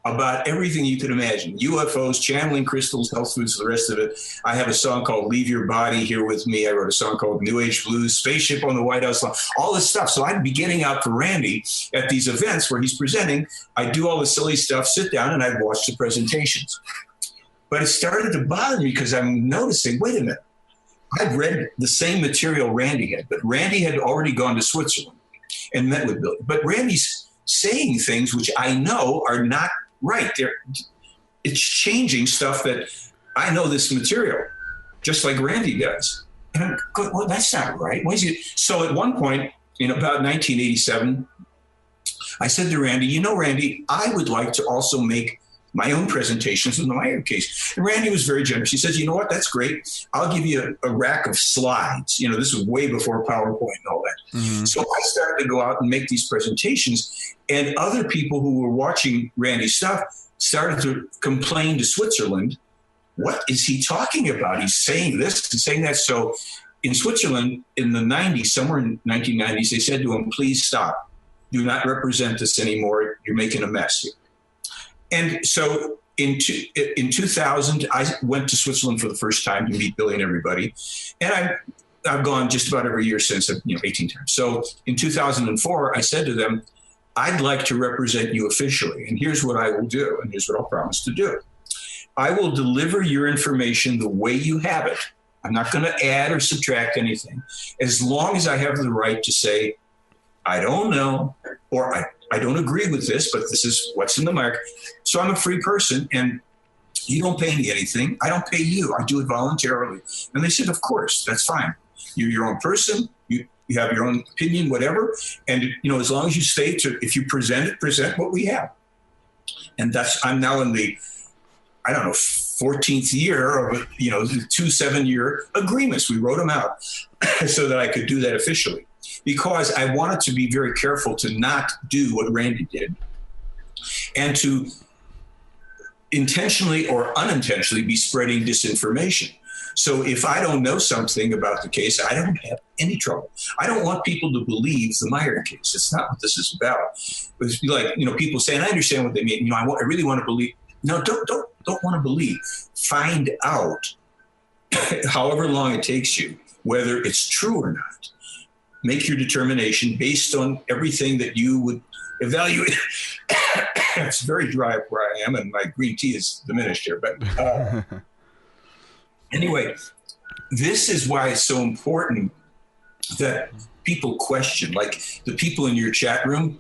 about everything you could imagine. UFOs, channeling crystals, health foods, the rest of it. I have a song called Leave Your Body Here With Me. I wrote a song called New Age Blues, Spaceship on the White House Lawn, all this stuff. So I'd be getting out for Randy at these events where he's presenting. I'd do all the silly stuff, sit down, and I'd watch the presentations. But it started to bother me because I'm noticing, wait a minute, I'd read the same material Randy had, but Randy had already gone to Switzerland and met with Billy. But Randy's saying things which I know are not right. It's changing stuff that I know this material, just like Randy does. And I'm going, well, that's not right. Why is he? So at one point, in about 1987, I said to Randy, Randy, I would like to also make my own presentations in the Meier case. And Randy was very generous. He says, you know what, that's great. I'll give you a rack of slides. This was way before PowerPoint and all that. Mm-hmm. So I started to go out and make these presentations. And other people who were watching Randy's stuff started to complain to Switzerland. What is he talking about? He's saying this and saying that. So in Switzerland in the 90s, somewhere in 1990s, they said to him, please stop. Do not represent us anymore. You're making a mess here. And so in 2000, I went to Switzerland for the first time to meet Billy and everybody. And I've gone just about every year since, 18 times. So in 2004, I said to them, I'd like to represent you officially. And here's what I will do. And here's what I'll promise to do. I will deliver your information the way you have it. I'm not going to add or subtract anything. As long as I have the right to say, I don't know, or I don't agree with this, but this is what's in the mark. So I'm a free person and you don't pay me anything. I don't pay you. I do it voluntarily. And they said, of course, that's fine. You're your own person. You have your own opinion, whatever. And, as long as you stay to, if you present what we have. And I'm now in the, 14th year of, 2 7-year agreements. We wrote them out so that I could do that officially. Because I wanted to be very careful to not do what Randy did and to intentionally or unintentionally be spreading disinformation. So if I don't know something about the case, I don't have any trouble. I don't want people to believe the Meier case. It's not what this is about. It's like, people say, and I understand what they mean. I really want to believe. No, don't want to believe. Find out, however long it takes you, whether it's true or not. Make your determination based on everything that you would evaluate. It's very dry where I am, and my green tea is diminished here. But anyway, this is why it's so important that people question, like the people in your chat room.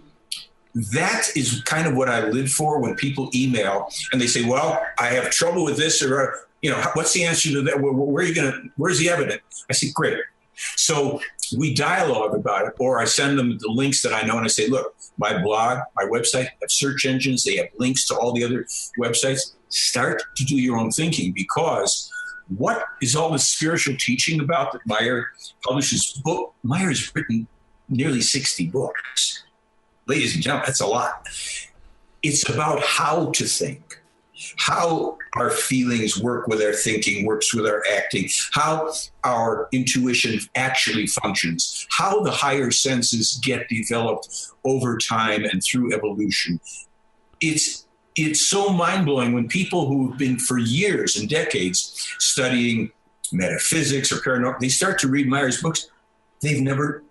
That is kind of what I live for when people email and they say, well, I have trouble with this, or, what's the answer to that? Where's the evidence? I say, great. So we dialogue about it, or I send them the links that I know, and I say, look, my blog, my website have search engines. They have links to all the other websites. Start to do your own thinking, because what is all this spiritual teaching about that Meier publishes? Meier's written nearly 60 books. Ladies and gentlemen, that's a lot. It's about how to think, how our feelings work with our thinking, works with our acting, how our intuition actually functions, how the higher senses get developed over time and through evolution. It's so mind-blowing when people who've been for years and decades studying metaphysics or paranormal, they start to read Meier's books. They've never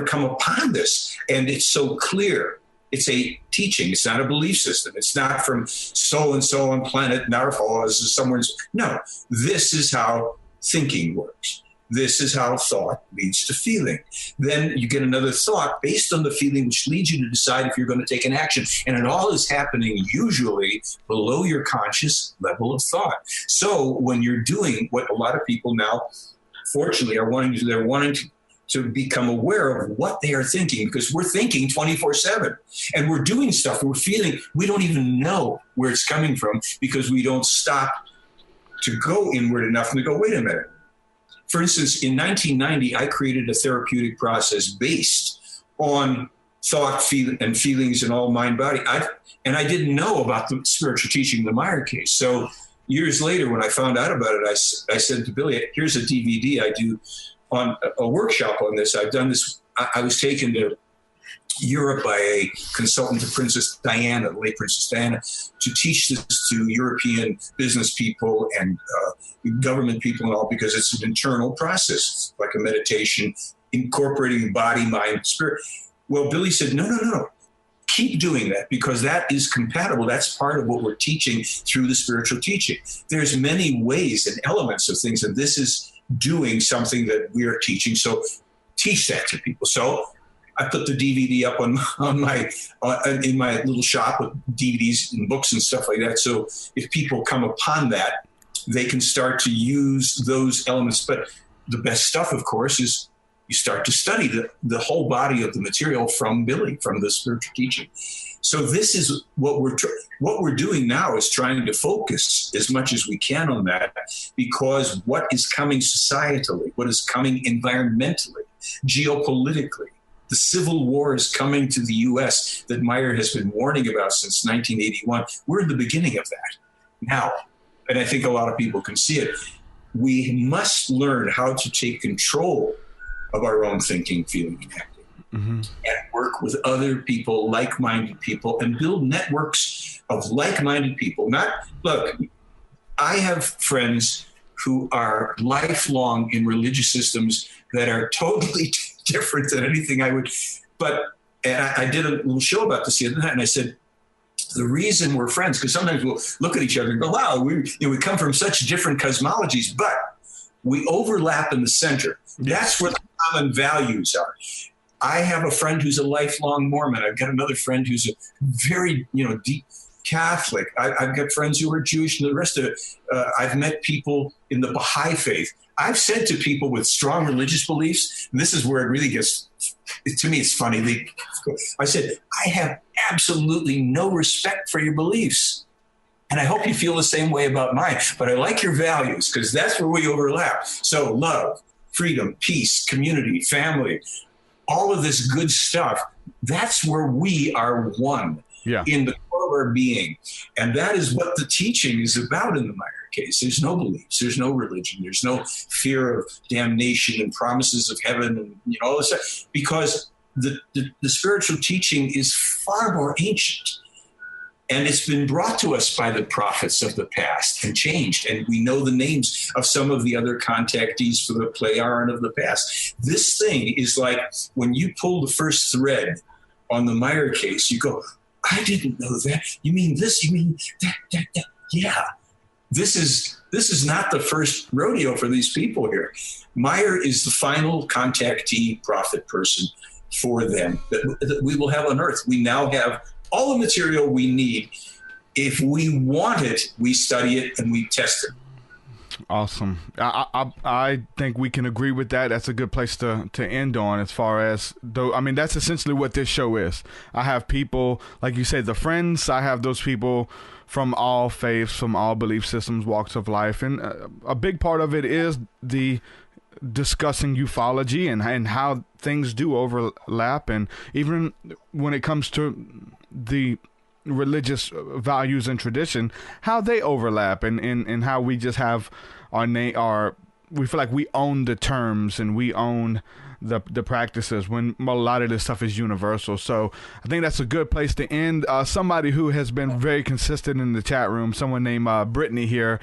come upon this. And it's so clear. It's a teaching. It's not a belief system. It's not from so-and-so on planet Narfal as somewhere. No, this is how thinking works. This is how thought leads to feeling. Then you get another thought based on the feeling, which leads you to decide if you're going to take an action. And it all is happening usually below your conscious level of thought. So when you're doing what a lot of people now, fortunately, are wanting to do, they're wanting to become aware of what they are thinking, because we're thinking 24/7 and we're doing stuff, we're feeling, we don't even know where it's coming from because we don't stop to go inward enough and to go, wait a minute. For instance, in 1990, I created a therapeutic process based on thought, and feelings and all mind, body. And I didn't know about the spiritual teaching in the Meier case. So years later, when I found out about it, I said to Billy, here's a DVD I do on a workshop on this. I've done this. I was taken to Europe by a consultant to Princess Diana, the late Princess Diana, to teach this to European business people and government people and all, because it's an internal process, like a meditation, incorporating body, mind, spirit. Well, Billy said, no. Keep doing that, because that is compatible. That's part of what we're teaching through the spiritual teaching. There's many ways and elements of things, and this is doing something that we are teaching. So teach that to people. So I put the DVD up in my little shop with DVDs and books and stuff like that. So if people come upon that, they can start to use those elements. But the best stuff, of course, is you start to study the whole body of the material from Billy, from the spiritual teaching. So this is what we're doing now, is trying to focus as much as we can on that, because what is coming societally, what is coming environmentally, geopolitically, the civil war is coming to the U.S. that Meier has been warning about since 1981. We're in the beginning of that now, and I think a lot of people can see it. We must learn how to take control of our own thinking, feeling, and acting, and work with other people, like-minded people, and build networks of like-minded people. Look, I have friends who are lifelong in religious systems that are totally different than anything I would. And I did a little show about this the other night, and I said, the reason we're friends, because sometimes we'll look at each other and go, wow, we come from such different cosmologies, but we overlap in the center. That's where the common values are. I have a friend who's a lifelong Mormon. I've got another friend who's a very, deep Catholic. I've got friends who are Jewish, and the rest of it. I've met people in the Baha'i faith. I've said to people with strong religious beliefs, and this is where it really gets, to me, it's funny. I said, I have absolutely no respect for your beliefs. And I hope you feel the same way about mine. But I like your values, because that's where we overlap. So love, freedom, peace, community, family, all of this good stuff, that's where we are one in the core of our being. And that is what the teaching is about in the Meier case. There's no beliefs. There's no religion. There's no fear of damnation and promises of heaven and all this stuff, because the spiritual teaching is far more ancient. And it's been brought to us by the prophets of the past and changed. And we know the names of some of the other contactees for the Pleiades of the past. This thing is like when you pull the first thread on the Meier case, you go, I didn't know that. You mean this? You mean that? Yeah. This is not the first rodeo for these people here. Meier is the final contactee prophet person for them that we will have on Earth. We now have all the material we need. If we want it, we study it and we test it. Awesome. I think we can agree with that. That's a good place to end on, as far as, though. I mean, that's essentially what this show is. I have people, like you said, the friends. I have those people from all faiths, from all belief systems, walks of life. And a big part of it is the discussing ufology and how things do overlap. And even when it comes to the religious values and tradition, how they overlap, and how we just have we feel like we own the terms and we own the practices, when a lot of this stuff is universal. So I think that's a good place to end. Somebody who has been very consistent in the chat room, someone named Brittany here,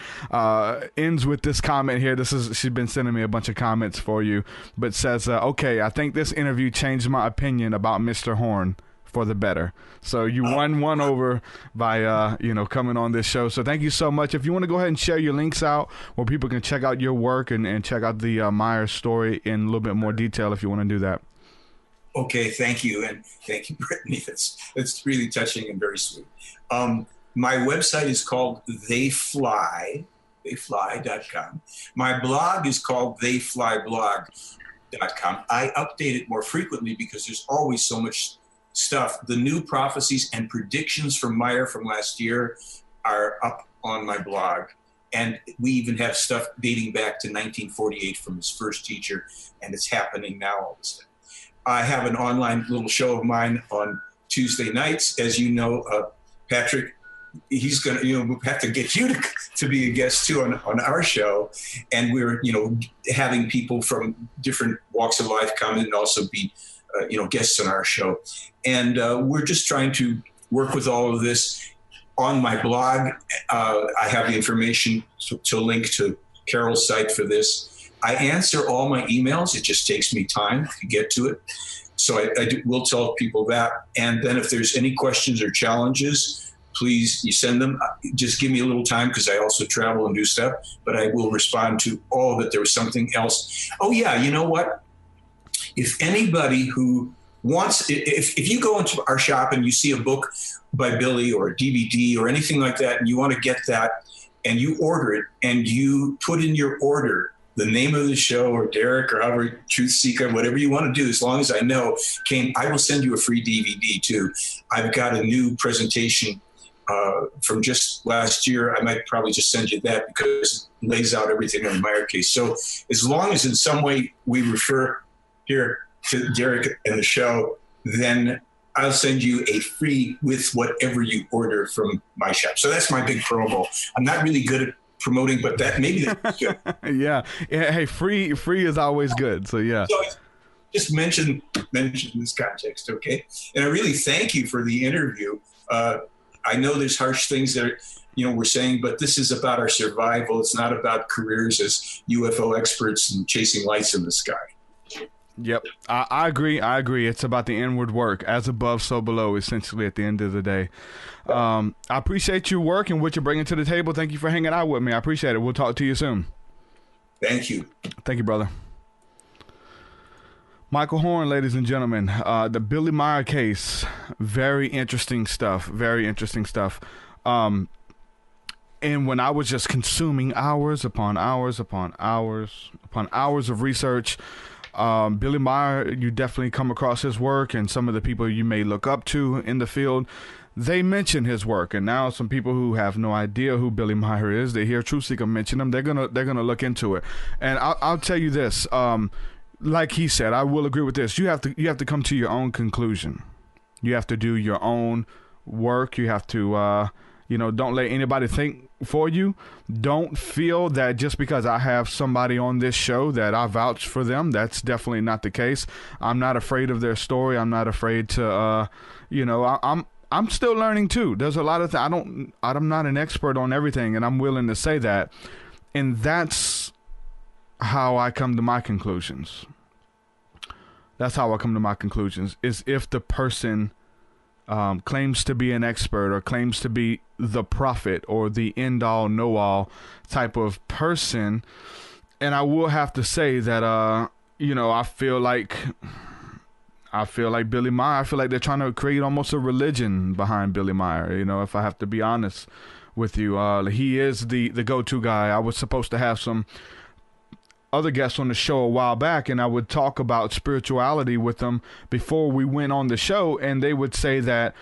ends with this comment here. She's been sending me a bunch of comments for you, but says, okay, I think this interview changed my opinion about Mr. Horn for the better. So you won one over by coming on this show. So thank you so much. If you want to go ahead and share your links out where people can check out your work and check out the Meier story in a little bit more detail, if you want to do that. Okay, thank you. And thank you, Brittany. That's really touching and very sweet. My website is called theyfly.com. My blog is called theyflyblog.com. I update it more frequently because there's always so much stuff. The new prophecies and predictions from Meier from last year are up on my blog. And we even have stuff dating back to 1948 from his first teacher, and it's happening now all of a sudden. I have an online little show of mine on Tuesday nights. As you know, Patrick, he's going to, we'll have to get you to be a guest too on our show. And we're, having people from different walks of life come and also be guests on our show. And we're just trying to work with all of this on my blog. I have the information to link to Carol's site for this. I answer all my emails. It just takes me time to get to it. So I will tell people that. And then if there's any questions or challenges, please, you send them. Just give me a little time because I also travel and do stuff. But I will respond to all of it. There was something else. Oh, yeah, you know what? If anybody who wants, if you go into our shop and you see a book by Billy or a DVD or anything like that, and you want to get that and you order it and you put in your order the name of the show or Derek or however, TruthSeekah, whatever you want to do, as long as I know, I will send you a free DVD too. I've got a new presentation from just last year. I might probably just send you that because it lays out everything on the Meier case. So as long as in some way we refer here to Derek and the show, then I'll send you a free with whatever you order from my shop. So that's my big promo. I'm not really good at promoting, but maybe that's good. Yeah. Hey, free is always good. So yeah. So just mention this context, okay? And I really thank you for the interview. I know there's harsh things that we're saying, but this is about our survival. It's not about careers as UFO experts and chasing lights in the sky. Yep, I agree. It's about the inward work, as above, so below, essentially, at the end of the day. I appreciate your work and what you're bringing to the table. Thank you for hanging out with me. I appreciate it. We'll talk to you soon. Thank you. Thank you, brother. Michael Horn, ladies and gentlemen, the Billy Meier case, very interesting stuff. And when I was just consuming hours upon hours of research, Billy Meier, you definitely come across his work, and some of the people you may look up to in the field, they mention his work. And now some people who have no idea who Billy Meier is, they hear TruthSeekah mention him, they're gonna look into it. And I'll tell you this, like he said, I will agree with this. You have to come to your own conclusion. You have to do your own work. You have to don't let anybody think for you. Don't feel that just because I have somebody on this show that I vouch for them. That's definitely not the case. I'm not afraid of their story. I'm not afraid to, I'm still learning too. There's a lot of things. I'm not an expert on everything, and I'm willing to say that. And that's how I come to my conclusions. Is if the person claims to be an expert or claims to be the prophet or the end-all, know-all type of person. And I will have to say that, I feel like Billy Meier, I feel like they're trying to create almost a religion behind Billy Meier, if I have to be honest with you. He is the go-to guy. I was supposed to have some other guests on the show a while back, and I would talk about spirituality with them before we went on the show, and they would say that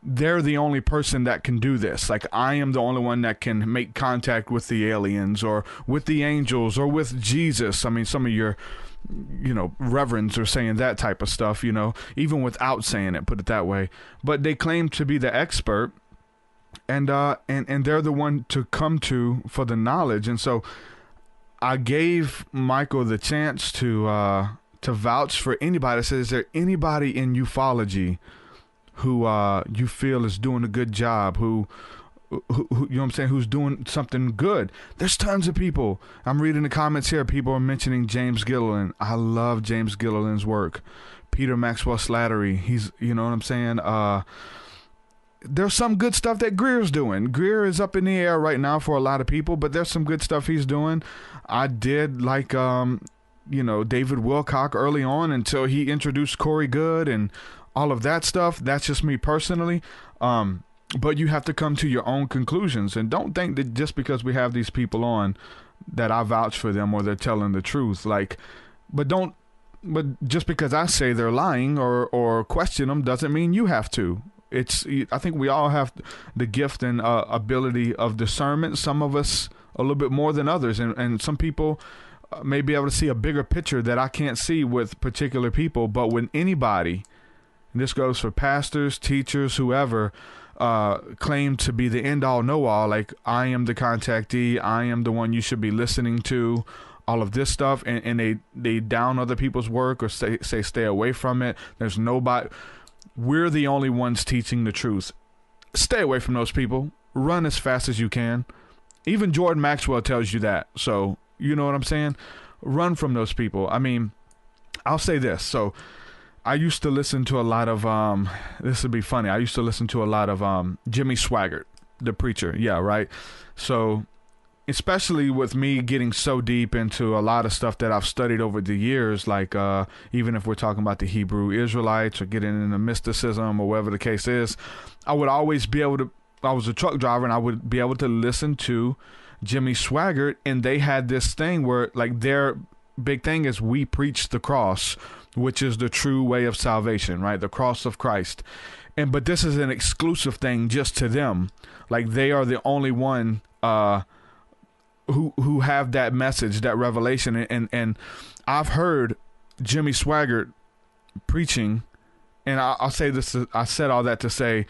they're the only person that can do this. Like, I am the only one that can make contact with the aliens or with the angels or with Jesus. I mean, some of your, reverends are saying that type of stuff, even without saying it, put it that way. But they claim to be the expert, and they're the one to come to for the knowledge. And so I gave Michael the chance to vouch for anybody. I said, is there anybody in ufology who you feel is doing a good job, who who's doing something good? There's tons of people. I'm reading the comments here. People are mentioning James Gilliland. I love James Gilliland's work. Peter Maxwell Slattery. He's, there's some good stuff that Greer's doing. Greer is up in the air right now for a lot of people, but there's some good stuff he's doing. I did like, David Wilcock early on until he introduced Corey Good and all of that stuff. That's just me personally. But you have to come to your own conclusions, and don't think that just because we have these people on that I vouch for them or they're telling the truth. But just because I say they're lying or question them doesn't mean you have to. I think we all have the gift and ability of discernment. Some of us a little bit more than others, and some people may be able to see a bigger picture that I can't see with particular people. But when anybody, and this goes for pastors, teachers, whoever, claim to be the end-all, know-all, like I am the contactee, I am the one you should be listening to, all of this stuff, and they down other people's work or say stay away from it. There's nobody. We're the only ones teaching the truth. Stay away from those people. Run as fast as you can. Even Jordan Maxwell tells you that. So, you know what I'm saying? Run from those people. I mean, I'll say this. So, I used to listen to a lot of, this would be funny. I used to listen to a lot of Jimmy Swaggart, the preacher. Yeah, right? So, especially with me getting so deep into a lot of stuff that I've studied over the years, like even if we're talking about the Hebrew Israelites or getting into mysticism or whatever the case is, I would always be able to, I was a truck driver and I would be able to listen to Jimmy Swaggart, and they had this thing where like their big thing is we preach the cross, which is the true way of salvation, right? The cross of Christ. But this is an exclusive thing just to them. Like they are the only one who have that message, that revelation. And I've heard Jimmy Swaggart preaching, and I'll say this, I said all that to say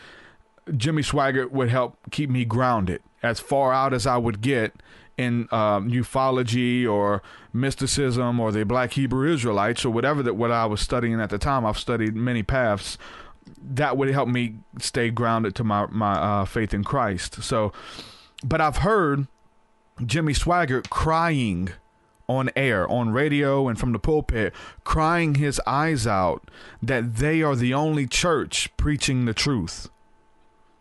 Jimmy Swaggart would help keep me grounded as far out as I would get in ufology or mysticism or the Black Hebrew Israelites or whatever what I was studying at the time. I've studied many paths. That would help me stay grounded to my faith in Christ. So, but I've heard Jimmy Swaggart crying on air, on radio, and from the pulpit, crying his eyes out that they are the only church preaching the truth.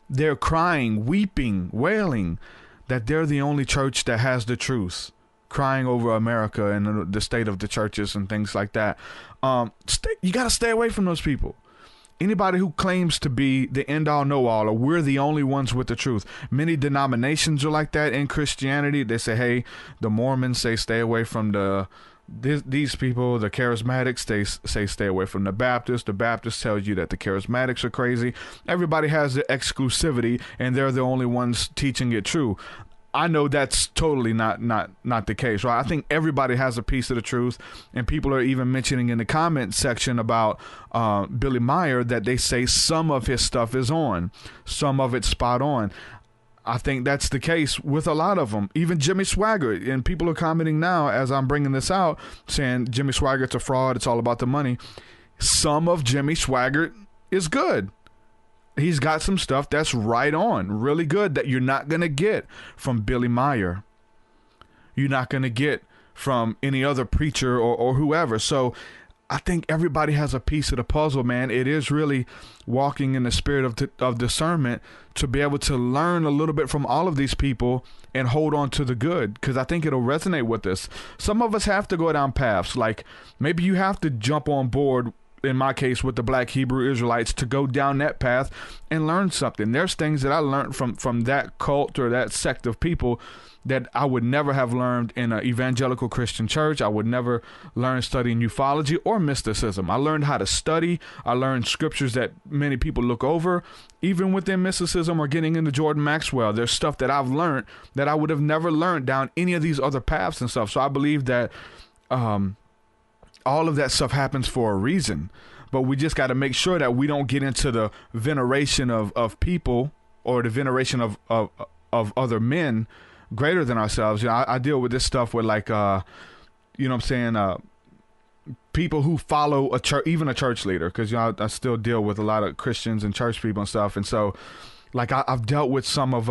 They're crying, weeping, wailing that they're the only church that has the truth, crying over America and the state of the churches and things like that. You got to stay away from those people. Anybody who claims to be the end-all, know-all, or we're the only ones with the truth. Many denominations are like that in Christianity. They say, hey, the Mormons say stay away from these people. The Charismatics say stay away from the Baptists. The Baptists tell you that the Charismatics are crazy. Everybody has the exclusivity, and they're the only ones teaching it true. I know that's totally not the case, right? I think everybody has a piece of the truth, and people are even mentioning in the comment section about Billy Meier that they say some of his stuff is on, some of it's spot on. I think that's the case with a lot of them, even Jimmy Swaggart. And people are commenting now as I'm bringing this out, saying Jimmy Swaggart's a fraud, it's all about the money. Some of Jimmy Swaggart is good. He's got some stuff that's right on, really good, that you're not going to get from Billy Meier. You're not going to get from any other preacher or whoever. So I think everybody has a piece of the puzzle, man. It is really walking in the spirit of discernment to be able to learn a little bit from all of these people and hold on to the good, because I think it'll resonate with us. Some of us have to go down paths. Like maybe you have to jump on board in my case with the Black Hebrew Israelites, to go down that path and learn something. There's things that I learned from that cult or that sect of people that I would never have learned in an evangelical Christian church. I would never learn studying ufology or mysticism. I learned how to study. I learned scriptures that many people look over. Even within mysticism or getting into Jordan Maxwell, there's stuff that I've learned that I would have never learned down any of these other paths and stuff. So I believe that all of that stuff happens for a reason. But we just got to make sure that we don't get into the veneration of people or the veneration of other men greater than ourselves. You know, I deal with this stuff with like, you know what I'm saying, people who follow a church, even a church leader, because, you know, I still deal with a lot of Christians and church people and stuff. And so, like, I've dealt with some of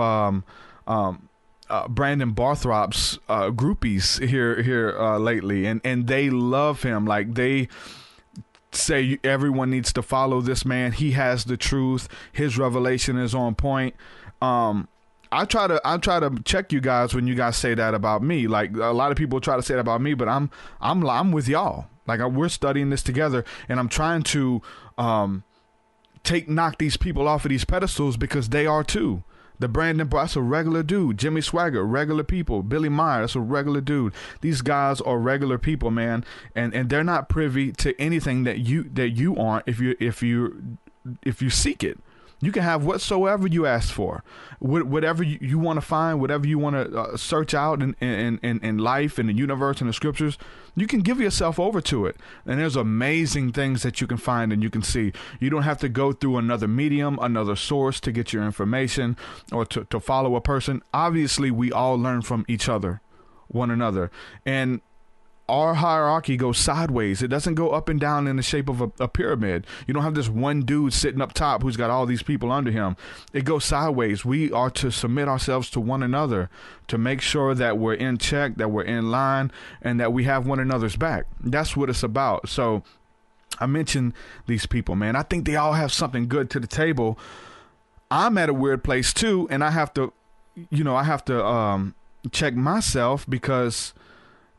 Brandon Barthrop's groupies here lately, and they love him. Like, they say everyone needs to follow this man. He has the truth. His revelation is on point. I try to check you guys when you guys say that about me. Like, a lot of people try to say that about me, but I'm with y'all. Like, we're studying this together, and I'm trying to knock these people off of these pedestals, because they are too. The Brandon, that's a regular dude. Jimmy Swaggart, regular people. Billy Meier, that's a regular dude. These guys are regular people, man, and they're not privy to anything that you aren't if you seek it. You can have whatsoever you ask for, whatever you want to find, whatever you want to search out in life, in the universe, in the scriptures. You can give yourself over to it. And there's amazing things that you can find and you can see. You don't have to go through another medium, another source to get your information or to follow a person. Obviously, we all learn from each other, one another. And our hierarchy goes sideways. It doesn't go up and down in the shape of a pyramid. You don't have this one dude sitting up top who's got all these people under him. It goes sideways. We are to submit ourselves to one another to make sure that we're in check, that we're in line, and that we have one another's back. That's what it's about. So I mentioned these people, man. I think they all have something good to the table. I'm at a weird place too, and I have to check myself, because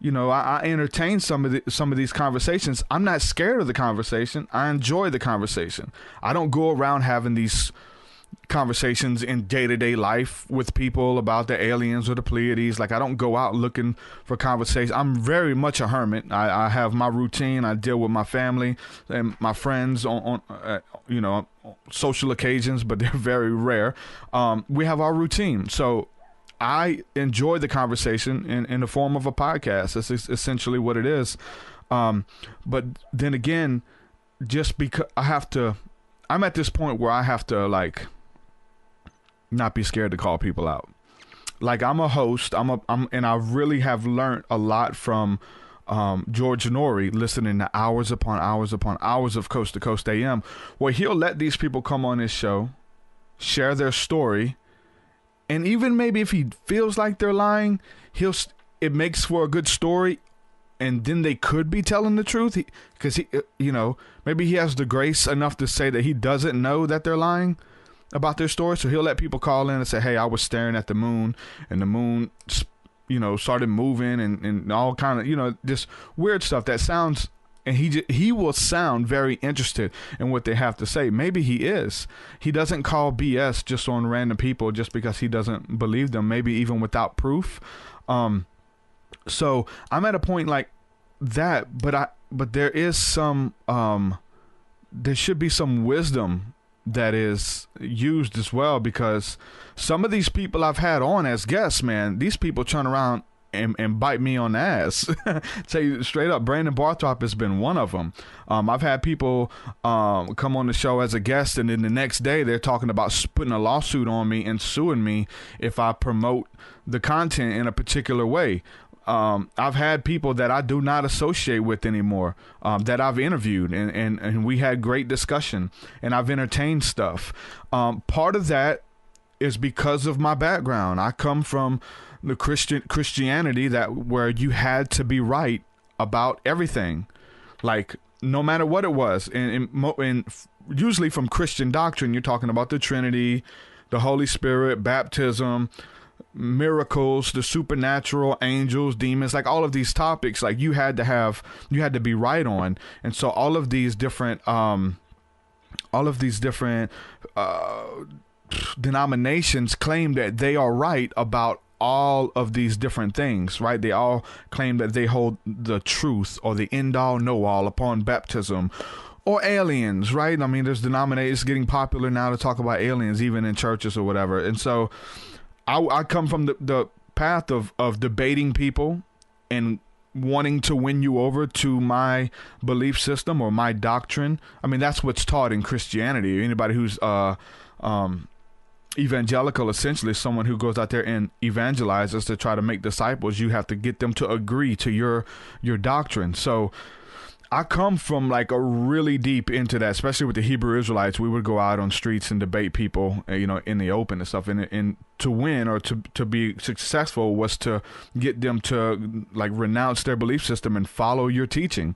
you know, I entertain some of these conversations. I'm not scared of the conversation. I enjoy the conversation. I don't go around having these conversations in day-to-day life with people about the aliens or the Pleiades. Like, I don't go out looking for conversations. I'm very much a hermit. I have my routine. I deal with my family and my friends on social occasions, but they're very rare. We have our routine. So I enjoy the conversation in the form of a podcast. That's essentially what it is. But then again, just because I'm at this point where I have to, like, not be scared to call people out. Like, I'm a host. And I really have learned a lot from George Norrie, listening to hours upon hours upon hours of Coast to Coast AM, where he'll let these people come on his show, share their story. And even maybe if he feels like they're lying, it makes for a good story, and then they could be telling the truth, because maybe he has the grace enough to say that he doesn't know that they're lying about their story. So he'll let people call in and say, "Hey, I was staring at the moon, and the moon, started moving," and all kind of just weird stuff that sounds. And he will sound very interested in what they have to say. Maybe he is. He doesn't call BS just on random people just because he doesn't believe them, maybe even without proof. So I'm at a point like that, but there is some, there should be some wisdom that is used as well, because some of these people I've had on as guests, man, these people turn around and bite me on the ass. Tell you straight up, Brandon Barthrop has been one of them. I've had people come on the show as a guest, and then the next day they're talking about putting a lawsuit on me and suing me if I promote the content in a particular way. I've had people that I do not associate with anymore that I've interviewed, and we had great discussion, and I've entertained stuff. Part of that is because of my background. I come from the Christianity where you had to be right about everything, like no matter what it was, and usually from Christian doctrine, you're talking about the Trinity, the Holy Spirit, baptism, miracles, the supernatural, angels, demons, like all of these topics, like you had to be right on. And so all of these different denominations claim that they are right about all of these different things, right? They all claim that they hold the truth or the end all know all upon baptism or aliens, right? I mean, there's denominations getting popular now to talk about aliens, even in churches or whatever. And so I come from the path of debating people and wanting to win you over to my belief system or my doctrine. I mean, that's what's taught in Christianity. Anybody who's evangelical, essentially someone who goes out there and evangelizes to try to make disciples, you have to get them to agree to your doctrine. So I come from like a really deep into that, especially with the Hebrew Israelites. We would go out on streets and debate people, you know, in the open and stuff. And to win or to be successful was to get them to like renounce their belief system and follow your teaching.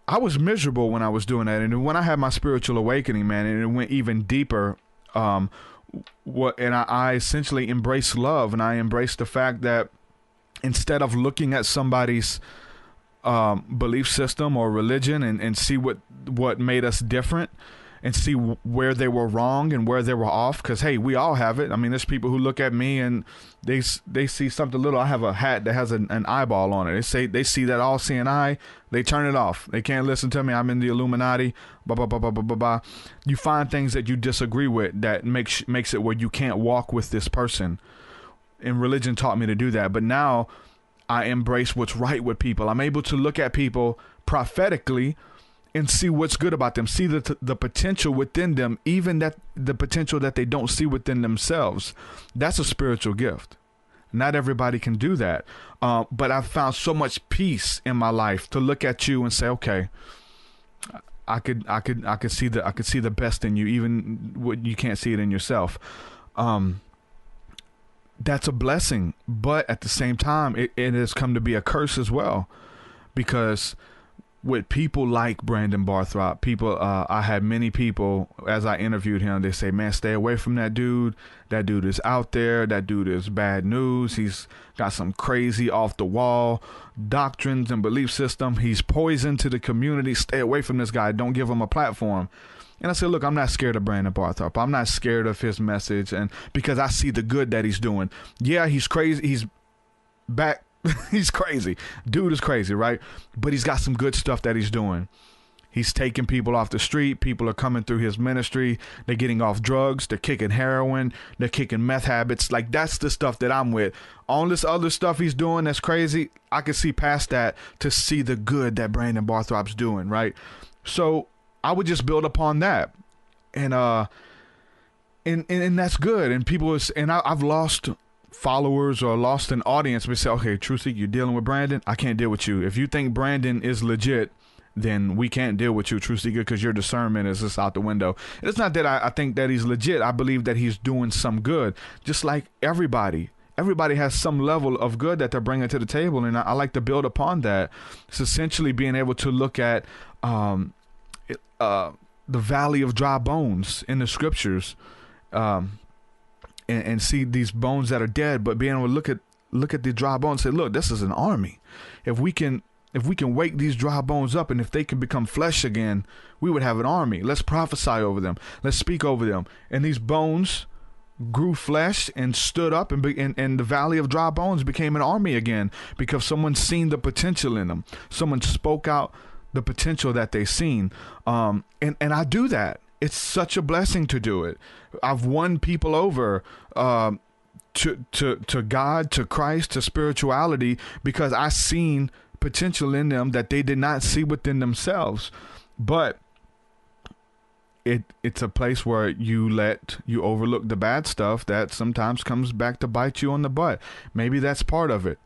I was miserable when I was doing that. And when I had my spiritual awakening, man, and it went even deeper, I essentially embraced love, and I embraced the fact that instead of looking at somebody's belief system or religion and see what made us different and see where they were wrong and where they were off, because hey, we all have it. I mean, there's people who look at me and they see something little. I have a hat that has an eyeball on it. They see that all-seeing eye, they turn it off. They can't listen to me. I'm in the Illuminati. Blah blah blah blah blah blah blah. You find things that you disagree with that makes it where you can't walk with this person. And religion taught me to do that, but now I embrace what's right with people. I'm able to look at people prophetically and see what's good about them, see the potential within them, even that the potential that they don't see within themselves. That's a spiritual gift. Not everybody can do that. But I've found so much peace in my life to look at you and say, okay, I could see the best in you, even when you can't see it in yourself. That's a blessing, but at the same time, it has come to be a curse as well, because with people like Brandon Barthrop, I had many people, as I interviewed him, they say, man, stay away from that dude. That dude is out there. That dude is bad news. He's got some crazy off the wall doctrines and belief system. He's poison to the community. Stay away from this guy. Don't give him a platform. And I said, look, I'm not scared of Brandon Barthrop. I'm not scared of his message, and because I see the good that he's doing. Yeah, he's crazy. He's back. He's crazy. Dude is crazy, right? But he's got some good stuff that he's doing. He's taking people off the street. People are coming through his ministry. They're getting off drugs. They're kicking heroin. They're kicking meth habits. Like, that's the stuff that I'm with. All this other stuff he's doing that's crazy, I can see past that to see the good that Brandon Barthrop's doing, right? So I would just build upon that. And that's good. And people, I've lost followers or lost an audience. We say, okay, TruthSeekah, you're dealing with Brandon. I can't deal with you. If you think Brandon is legit, then we can't deal with you, TruthSeekah, because your discernment is just out the window. And it's not that I think that he's legit. I believe that he's doing some good, just like everybody. Everybody has some level of good that they're bringing to the table, and I like to build upon that. It's essentially being able to look at the valley of dry bones in the scriptures, and see these bones that are dead, but being able to look at the dry bones and say, look, this is an army. If we can wake these dry bones up, and if they can become flesh again, we would have an army. Let's prophesy over them. Let's speak over them. And these bones grew flesh and stood up, and the valley of dry bones became an army again, because someone seen the potential in them. Someone spoke out the potential that they seen. And I do that. It's such a blessing to do it. I've won people over to God, to Christ, to spirituality, because I seen potential in them that they did not see within themselves. But it's a place where you overlook the bad stuff that sometimes comes back to bite you on the butt. Maybe that's part of it.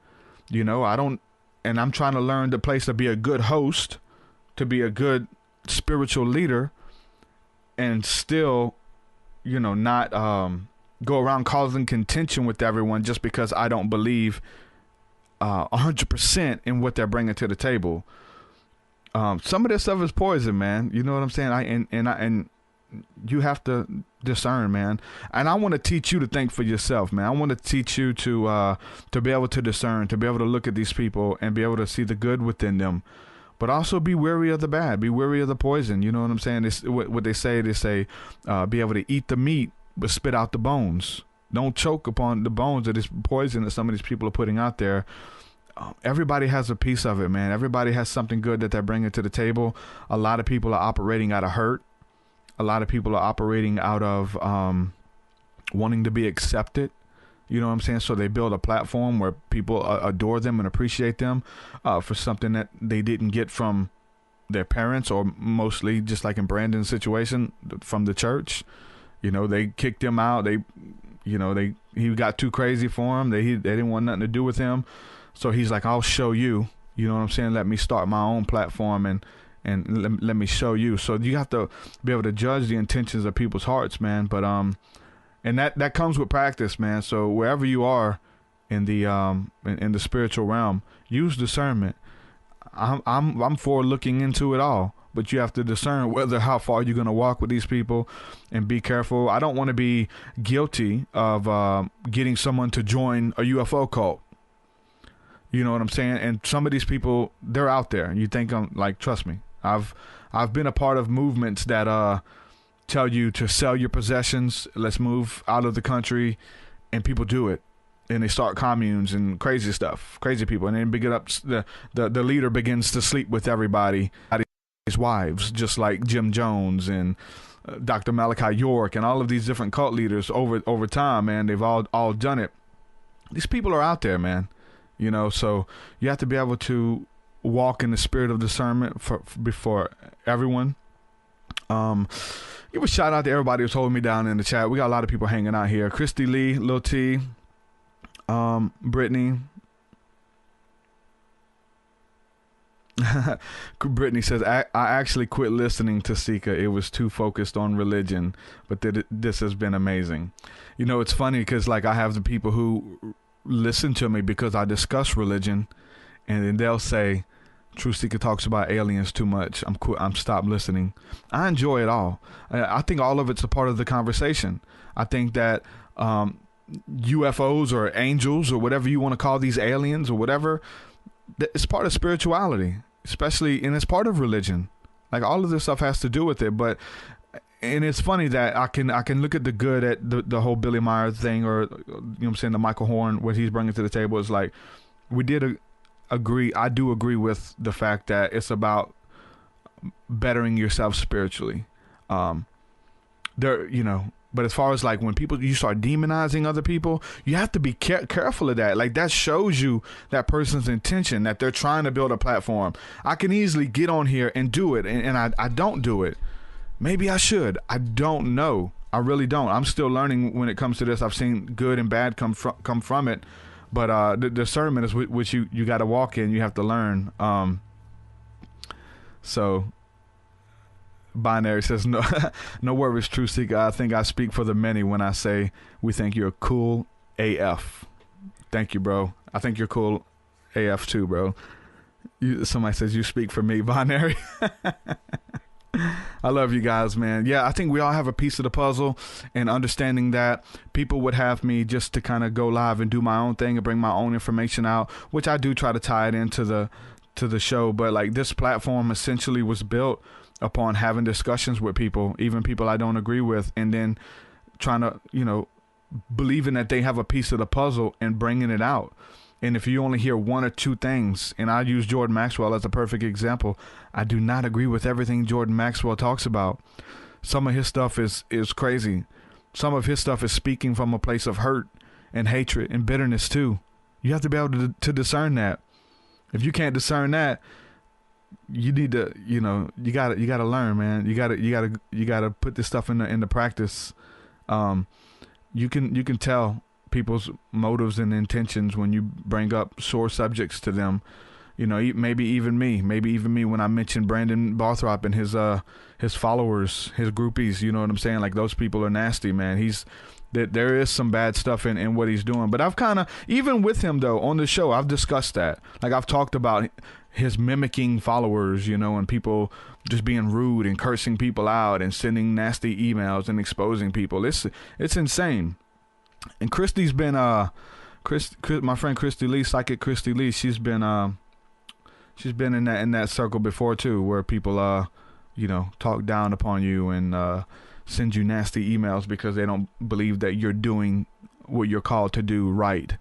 You know, I'm trying to learn the place to be a good host, to be a good spiritual leader, and still, you know, not go around causing contention with everyone just because I don't believe 100% in what they're bringing to the table. Some of this stuff is poison, man. You know what I'm saying? you have to discern, man. And I want to teach you to think for yourself, man. I want to teach you to be able to discern, to be able to look at these people and be able to see the good within them, but also be wary of the bad, be wary of the poison. You know what I'm saying? It's what they say, be able to eat the meat, but spit out the bones. Don't choke upon the bones of this poison that some of these people are putting out there. Everybody has a piece of it, man. Everybody has something good that they're bringing to the table. A lot of people are operating out of hurt. A lot of people are operating out of wanting to be accepted. You know what I'm saying? So they build a platform where people adore them and appreciate them for something that they didn't get from their parents, or mostly, just like in Brandon's situation, from the church. You know, they kicked him out. He got too crazy for him. They didn't want nothing to do with him. So he's like, I'll show you. You know what I'm saying? Let me start my own platform and let me show you. So you have to be able to judge the intentions of people's hearts, man. But and that comes with practice, man. So wherever you are in the spiritual realm, use discernment. I'm for looking into it all, but you have to discern how far you're gonna walk with these people, and be careful. I don't want to be guilty of getting someone to join a UFO cult. You know what I'm saying? And some of these people, they're out there. You think I'm like, trust me. I've been a part of movements that tell you to sell your possessions. Let's move out of the country, and people do it, and they start communes and crazy stuff, crazy people, and then the leader begins to sleep with everybody, his wives, just like Jim Jones and Dr. Malachi York and all of these different cult leaders over time, man. They've all done it. These people are out there, man. You know, so you have to be able to walk in the spirit of discernment before everyone. Give a shout out to everybody who's holding me down in the chat. We got a lot of people hanging out here. Christy Lee, Lil T, Brittany. Brittany says, I actually quit listening to Seekah. It was too focused on religion, but this has been amazing. You know, it's funny because, like, I have the people who listen to me because I discuss religion, and then they'll say, TruthSeekah talks about aliens too much. I'm stopped listening. I enjoy it all. I think all of it's a part of the conversation. I think that UFOs or angels or whatever you want to call these aliens or whatever, it's part of spirituality, especially, and it's part of religion. Like, all of this stuff has to do with it. And it's funny that I can look at the good at the whole Billy Meier thing, or, you know what I'm saying, the Michael Horn, what he's bringing to the table is like, we did agree. I do agree with the fact that it's about bettering yourself spiritually. But as far as like when you start demonizing other people, you have to be careful of that. Like, that shows you that person's intention, that they're trying to build a platform. I can easily get on here and do it, and I don't do it. Maybe I should. I don't know. I really don't. I'm still learning when it comes to this. I've seen good and bad come from it, but the discernment is which you got to walk in. You have to learn. So Binary says, no, no worries, TruthSeekah. I think I speak for the many when I say we think you're cool AF. Thank you, bro. I think you're cool AF too, bro. Somebody says you speak for me, Binary. I love you guys, man. Yeah, I think we all have a piece of the puzzle, and understanding that people would have me just to kind of go live and do my own thing and bring my own information out, which I do try to tie it into the show. But like, this platform essentially was built upon having discussions with people, even people I don't agree with, and then trying to, believing that they have a piece of the puzzle and bringing it out. And if you only hear one or two things, and I use Jordan Maxwell as a perfect example, I do not agree with everything Jordan Maxwell talks about. Some of his stuff is crazy. Some of his stuff is speaking from a place of hurt and hatred and bitterness too. You have to be able to discern that. If you can't discern that, you need to, you gotta learn, man. You gotta put this stuff into practice. You can tell people's motives and intentions when you bring up sore subjects to them. Maybe even me when I mentioned Brandon Barthrop and his followers, his groupies. You know what I'm saying? Like, those people are nasty, man. He's that there is some bad stuff in what he's doing. But I've kind of, even with him though, on the show, I've discussed that. Like, I've talked about his mimicking followers, and people just being rude and cursing people out and sending nasty emails and exposing people. It's insane. And Christy's been my friend Christy Lee, Psychic Christy Lee, she's been in that circle before too, where people talk down upon you and send you nasty emails because they don't believe that you're doing what you're called to do right.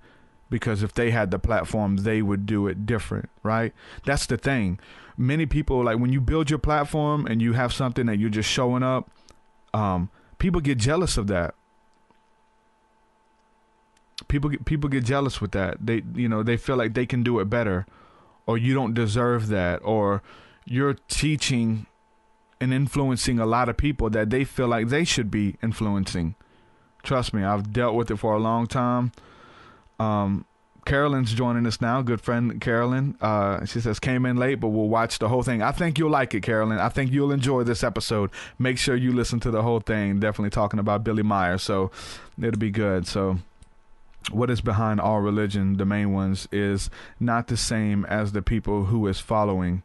Because if they had the platform, they would do it different, right? That's the thing. Many people, like, when you build your platform and you have something that you're just showing up, people get jealous of that. People get jealous with that. They feel like they can do it better, or you don't deserve that, or you're teaching and influencing a lot of people that they feel like they should be influencing. Trust me, I've dealt with it for a long time. Carolyn's joining us now, good friend Carolyn. She says, came in late, but we'll watch the whole thing. I think you'll like it, Carolyn. I think you'll enjoy this episode. Make sure you listen to the whole thing. Definitely talking about Billy Meier, so it'll be good. So, what is behind all religion, the main ones, is not the same as the people who is following.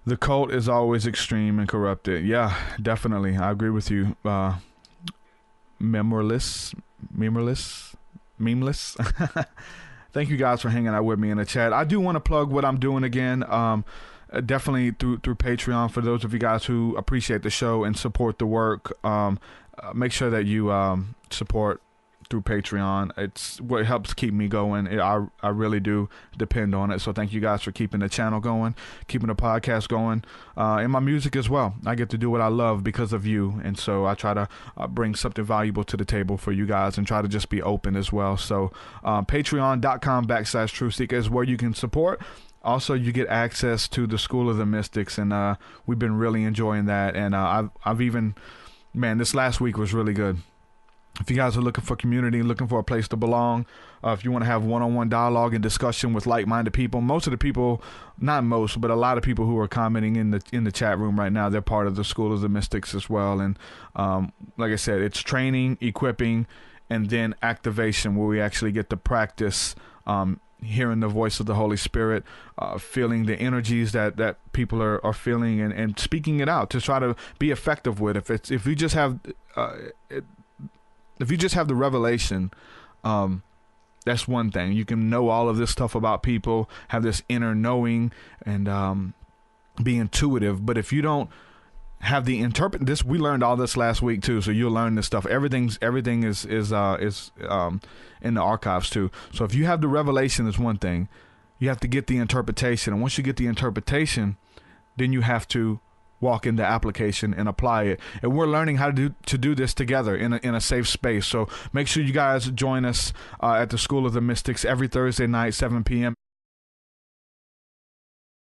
The cult is always extreme and corrupted. Yeah, definitely. I agree with you. Memeless. Thank you guys for hanging out with me in the chat. I do want to plug what I'm doing again. Definitely through Patreon, for those of you guys who appreciate the show and support the work. Make sure that you support through Patreon. It's what helps keep me going. I really do depend on it. So thank you guys for keeping the channel going, keeping the podcast going, and my music as well. I get to do what I love because of you. And so I try to bring something valuable to the table for you guys and try to just be open as well. So patreon.com/TruthSeekah is where you can support. Also, you get access to the School of the Mystics, and we've been really enjoying that. And I've even, this last week was really good. If you guys are looking for community, looking for a place to belong, if you want to have one-on-one dialogue and discussion with like-minded people, most of the people, not most, but a lot of people who are commenting in the chat room right now, they're part of the School of the Mystics as well. And like I said, it's training, equipping, and then activation, where we actually get to practice hearing the voice of the Holy Spirit, feeling the energies that people are feeling, and speaking it out to try to be effective with. If you just have the revelation, that's one thing. You can know all of this stuff about people, have this inner knowing, and be intuitive. But if you don't have the this, we learned all this last week too. So you'll learn this stuff. Everything is in the archives too. So if you have the revelation, is one thing. You have to get the interpretation, and once you get the interpretation, then you have to walk into application and apply it. And we're learning how to do this together in a safe space. So make sure you guys join us at the School of the Mystics every Thursday night, 7 p.m.